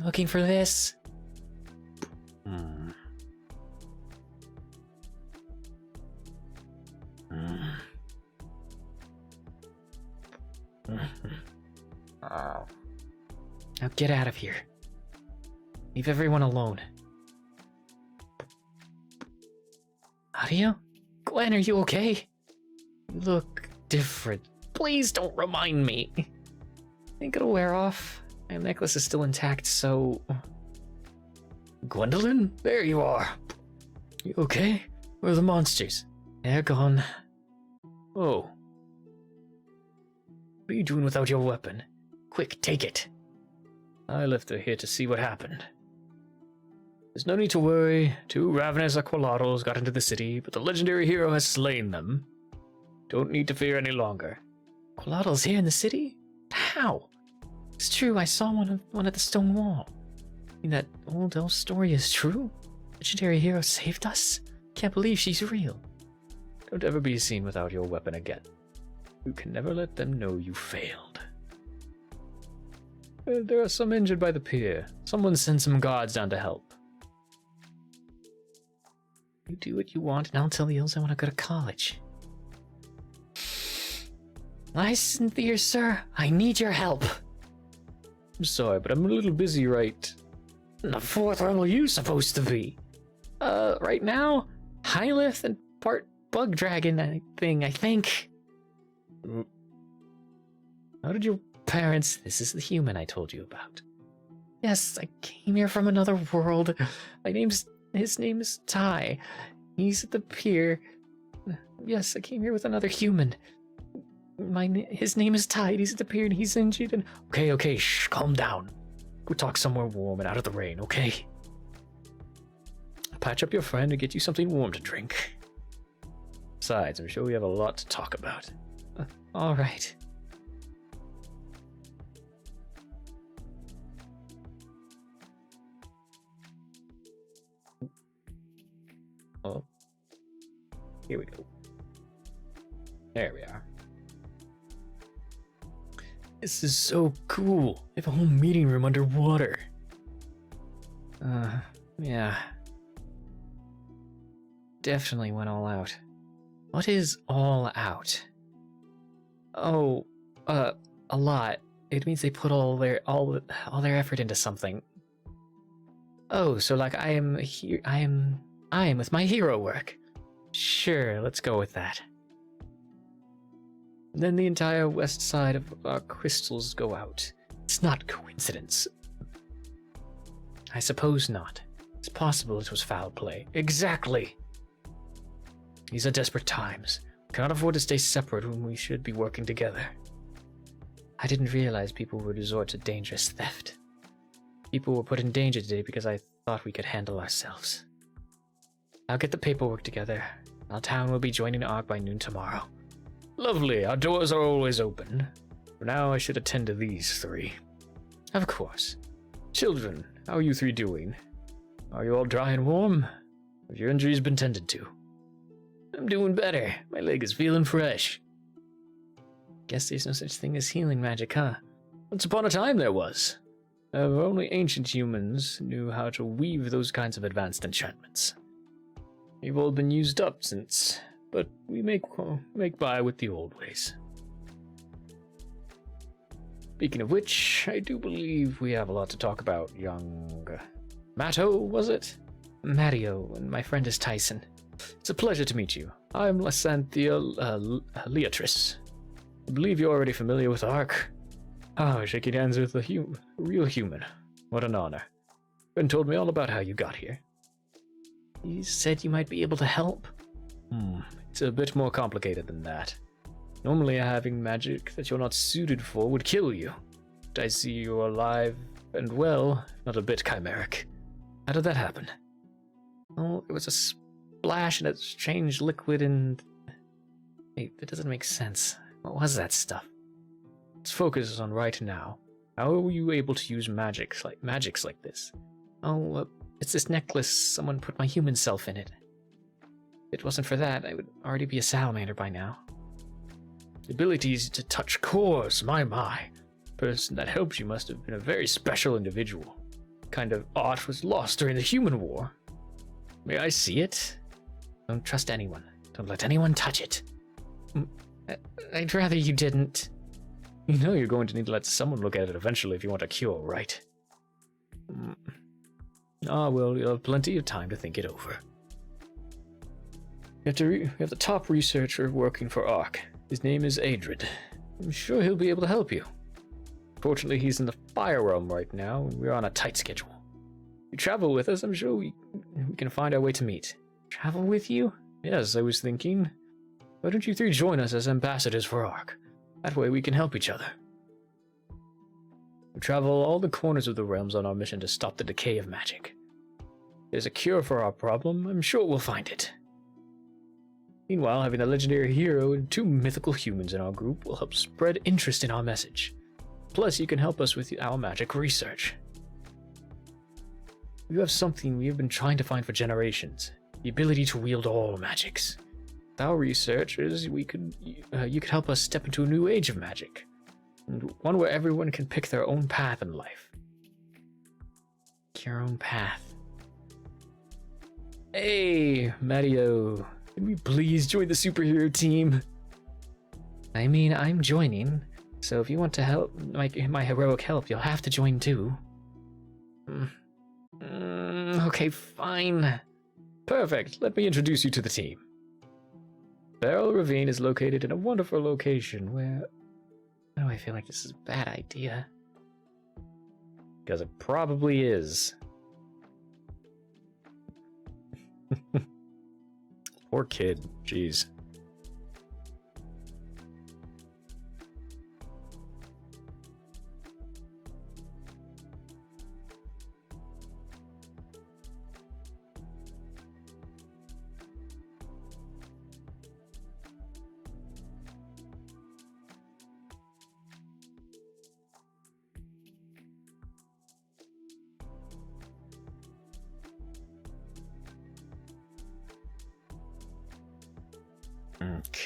Looking for this? Now get out of here. Leave everyone alone. Audio? Gwen, are you okay? You look different. Please don't remind me. Think it'll wear off. My necklace is still intact, so... Gwendolyn? There you are. You okay? Where are the monsters? They're gone. Oh. What are you doing without your weapon? Quick, take it. I left her here to see what happened. There's no need to worry. 2 ravenous aqualotls got into the city, but the legendary hero has slain them. Don't need to fear any longer. Aqualotls here in the city? How? It's true, I saw one at the stone wall. I mean, that old elf story is true? Legendary hero saved us? Can't believe she's real. Don't ever be seen without your weapon again. You can never let them know you failed. There are some injured by the pier. Someone sent some guards down to help. You do what you want, and I'll tell the elves I want to go to college. Listen, dear sir, I need your help. I'm sorry, but I'm a little busy right... In the 4th realm are you supposed to be? Right now? Highlith and part bug dragon I think. How did your parents... This is the human I told you about. Yes, I came here from another world. His name is Ty. He's at the pier. Yes, I came here with another human. His name is Ty. He's at the pier and he's injured and... Okay, shh, calm down. Go talk somewhere warm and out of the rain, okay? I'll patch up your friend and get you something warm to drink. Besides, I'm sure we have a lot to talk about. All right. Oh. Here we go. There we are. This is so cool. They have a whole meeting room underwater. Yeah. Definitely went all out. What is all out? Oh, a lot. It means they put all their effort into something. Oh, so like I am with my hero work. Sure, let's go with that. Then the entire west side of our crystals go out. It's not coincidence. I suppose not. It's possible it was foul play. Exactly! These are desperate times. We cannot afford to stay separate when we should be working together. I didn't realize people would resort to dangerous theft. People were put in danger today because I thought we could handle ourselves. I'll get the paperwork together. Our town will be joining ARC by noon tomorrow. Lovely, our doors are always open. For now, I should attend to these 3. Of course. Children, how are you 3 doing? Are you all dry and warm? Have your injuries been tended to? I'm doing better. My leg is feeling fresh. Guess there's no such thing as healing magic, huh? Once upon a time there was. Only ancient humans knew how to weave those kinds of advanced enchantments. We've all been used up since, but we make by with the old ways. Speaking of which, I do believe we have a lot to talk about, young Matto, was it? Matteo, and my friend is Tyson. It's a pleasure to meet you. I'm Lysanthia Leatrice. I believe you're already familiar with Ark. Oh, shaking hands with a real human. What an honor. Ben told me all about how you got here. He said you might be able to help. It's a bit more complicated than that. Normally having magic that you're not suited for would kill you. But I see you're alive and well, not a bit chimeric. How did that happen? Oh, it was a splash and it's changed liquid and... Wait, that doesn't make sense. What was that stuff? Let's focus on right now. How were you able to use magics like this? Oh, it's this necklace. Someone put my human self in it. If it wasn't for that, I would already be a salamander by now. The abilities to touch cores, my. Person that helps you must have been a very special individual. Kind of art was lost during the human war. May I see it? Don't trust anyone. Don't let anyone touch it. I'd rather you didn't. You know you're going to need to let someone look at it eventually if you want a cure, right? Well, you'll have plenty of time to think it over. We have the top researcher working for Ark. His name is Adrid. I'm sure he'll be able to help you. Fortunately, he's in the Fire Realm right now, and we're on a tight schedule. If you travel with us, I'm sure we can find our way to meet. Travel with you? Yes, I was thinking. Why don't you three join us as ambassadors for Ark? That way we can help each other. We travel all the corners of the realms on our mission to stop the decay of magic. If there's a cure for our problem, I'm sure we'll find it. Meanwhile, having a legendary hero and 2 mythical humans in our group will help spread interest in our message. Plus, you can help us with our magic research. You have something we have been trying to find for generations: the ability to wield all magics. With our researchers, you could help us step into a new age of magic, and one where everyone can pick their own path in life. Your own path. Hey, Matteo. Can we please join the superhero team? I mean, I'm joining, so if you want to help my heroic help, you'll have to join too. Okay, fine. Perfect. Let me introduce you to the team. Beryl Ravine is located in a wonderful location where... Why do I feel like this is a bad idea? Because it probably is. Poor kid, jeez.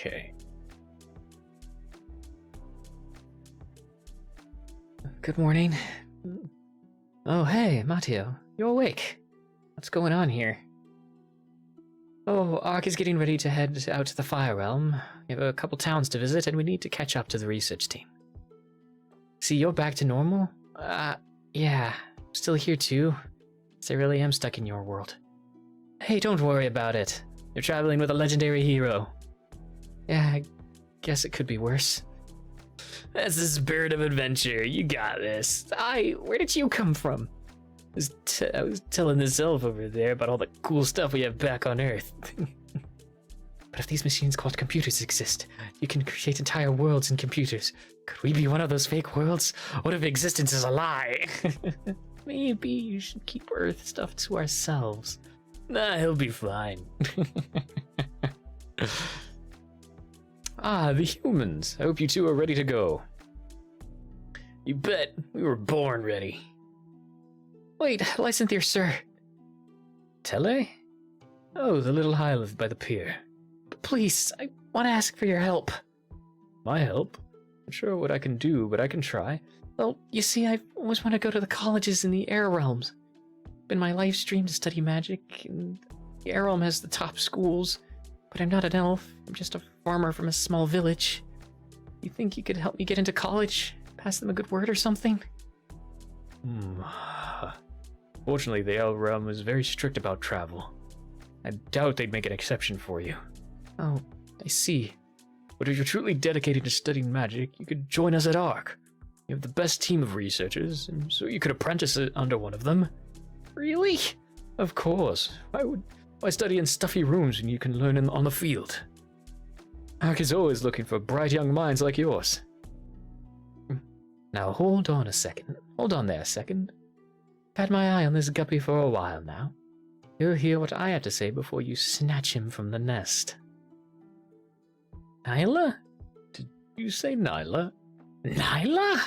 Okay. Good morning. Oh, hey, Matteo. You're awake. What's going on here? Oh, Ark is getting ready to head out to the Fire Realm. We have a couple towns to visit, and we need to catch up to the research team. See, you're back to normal? Yeah. I'm still here too. So I really am stuck in your world. Hey, don't worry about it. You're traveling with a legendary hero. Yeah, I guess it could be worse. That's the spirit of adventure. You got this. Where did you come from? I was telling this elf over there about all the cool stuff we have back on Earth. But if these machines called computers exist, you can create entire worlds in computers. Could we be one of those fake worlds? What if existence is a lie? Maybe you should keep Earth stuff to ourselves. Nah, he'll be fine. The humans. I hope you two are ready to go. You bet. We were born ready. Wait, Lysanthia, sir. Tele? Oh, the little island by the pier. But please, I want to ask for your help. My help? I'm sure what I can do, but I can try. Well, you see, I always want to go to the colleges in the air realms. Been my life stream to study magic, and the air realm has the top schools. But I'm not an elf. I'm just a farmer from a small village. You think you could help me get into college? Pass them a good word or something? Fortunately, the Elf realm is very strict about travel. I doubt they'd make an exception for you. Oh, I see. But if you're truly dedicated to studying magic, you could join us at ARC. You have the best team of researchers, and so you could apprentice under one of them. Really? Of course. Why study in stuffy rooms when you can learn on the field? ARC is always looking for bright young minds like yours. Now hold on a second. Hold on there a second. I've had my eye on this guppy for a while now. You'll hear what I have to say before you snatch him from the nest. Nyla? Did you say Nyla? Nyla?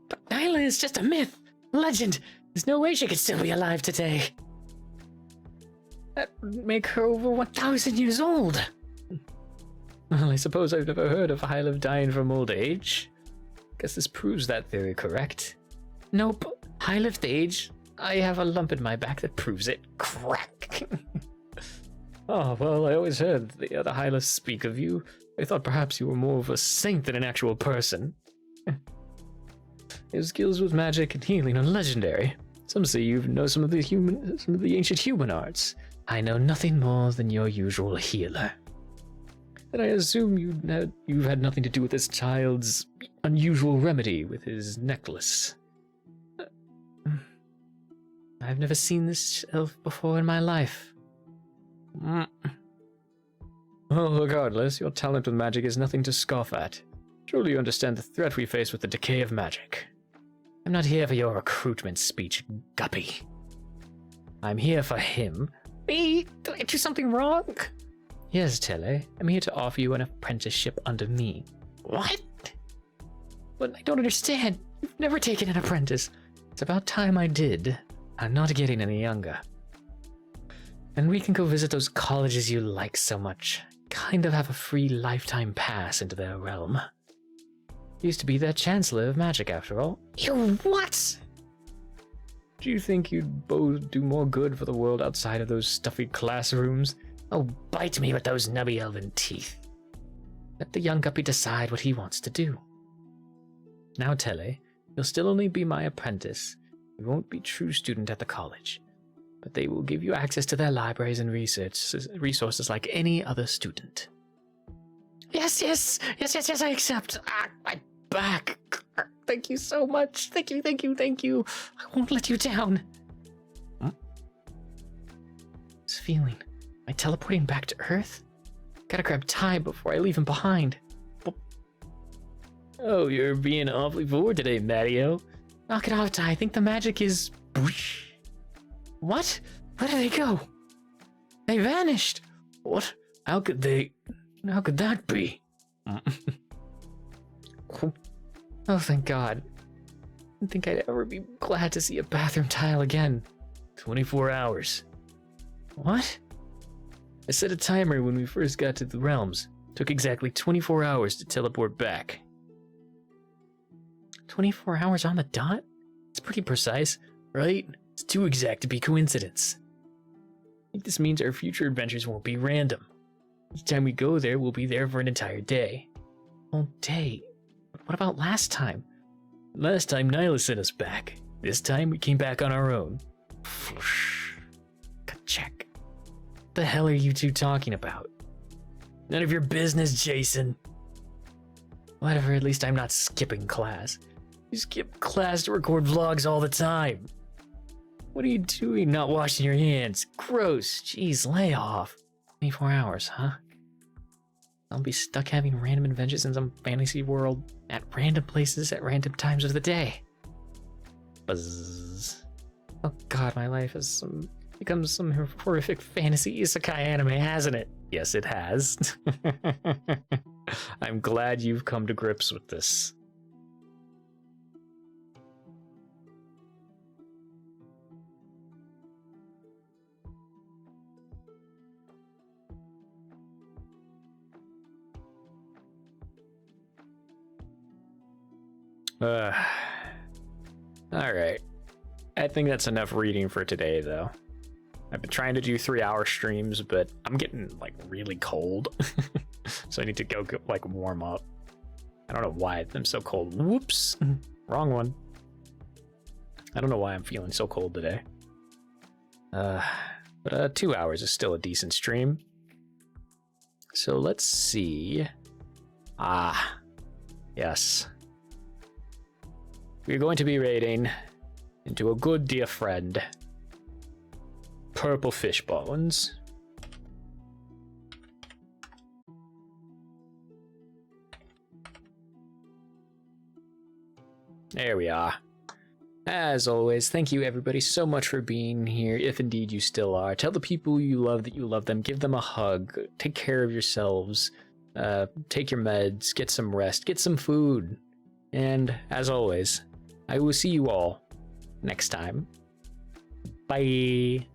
But Nyla is just a myth, legend. There's no way she could still be alive today. That would make her over 1,000 years old. Well, I suppose I've never heard of Hyla dying from old age. Guess this proves that theory correct. Nope. High lift age. I have a lump in my back that proves it. Crack. Oh, well, I always heard the other Hylas speak of you. I thought perhaps you were more of a saint than an actual person. Your skills with magic and healing are legendary. Some say you know some of the ancient human arts. I know nothing more than your usual healer. Then I assume you've had nothing to do with this child's unusual remedy with his necklace. I've never seen this elf before in my life. Well, regardless, your talent with magic is nothing to scoff at. Surely you understand the threat we face with the decay of magic. I'm not here for your recruitment speech, guppy. I'm here for him. Me? Did I do something wrong? Yes, Tele. I'm here to offer you an apprenticeship under me. What? But I don't understand. You've never taken an apprentice. It's about time I did. I'm not getting any younger. And we can go visit those colleges you like so much. Kind of have a free lifetime pass into their realm. Used to be their chancellor of magic, after all. You what? Do you think you'd both do more good for the world outside of those stuffy classrooms? Oh, bite me with those nubby elven teeth. Let the young guppy decide what he wants to do. Now, Tele, you'll still only be my apprentice. You won't be true student at the college. But they will give you access to their libraries and resources like any other student. Yes, I accept. My back. Thank you so much. Thank you. I won't let you down. This feeling. Am I teleporting back to Earth? Gotta grab Ty before I leave him behind. Oh, you're being awfully forward today, Matteo. Knock it off, Ty. I think the magic is... What? Where did they go? They vanished. What? How could that be? Oh, thank God. I didn't think I'd ever be glad to see a bathroom tile again. 24 hours. What? I set a timer when we first got to the realms. Took exactly 24 hours to teleport back. 24 hours on the dot? It's pretty precise, right? It's too exact to be coincidence. I think this means our future adventures won't be random. Each time we go there, we'll be there for an entire day. All day? But what about last time? Last time, Nyla sent us back. This time, we came back on our own. Check. What the hell are you two talking about? None of your business, Jason. Whatever, at least I'm not skipping class. You skip class to record vlogs all the time. What are you doing not washing your hands? Gross. Jeez, lay off. 24 hours, huh? I'll be stuck having random adventures in some fantasy world at random places at random times of the day. Buzz. Oh God, my life has become some horrific fantasy isekai anime, hasn't it? Yes, it has. I'm glad you've come to grips with this. Alright. I think that's enough reading for today, though. I've been trying to do 3-hour streams, but I'm getting, like, really cold. So I need to go, like, warm up. I don't know why I'm so cold. Whoops. Wrong one. I don't know why I'm feeling so cold today. But 2 hours is still a decent stream. So let's see. Yes. We're going to be raiding into a good dear friend. Purple fish bones. There we are. As always, thank you everybody so much for being here, if indeed you still are. Tell the people you love that you love them. Give them a hug. Take care of yourselves. Take your meds. Get some rest. Get some food. And as always, I will see you all next time. Bye.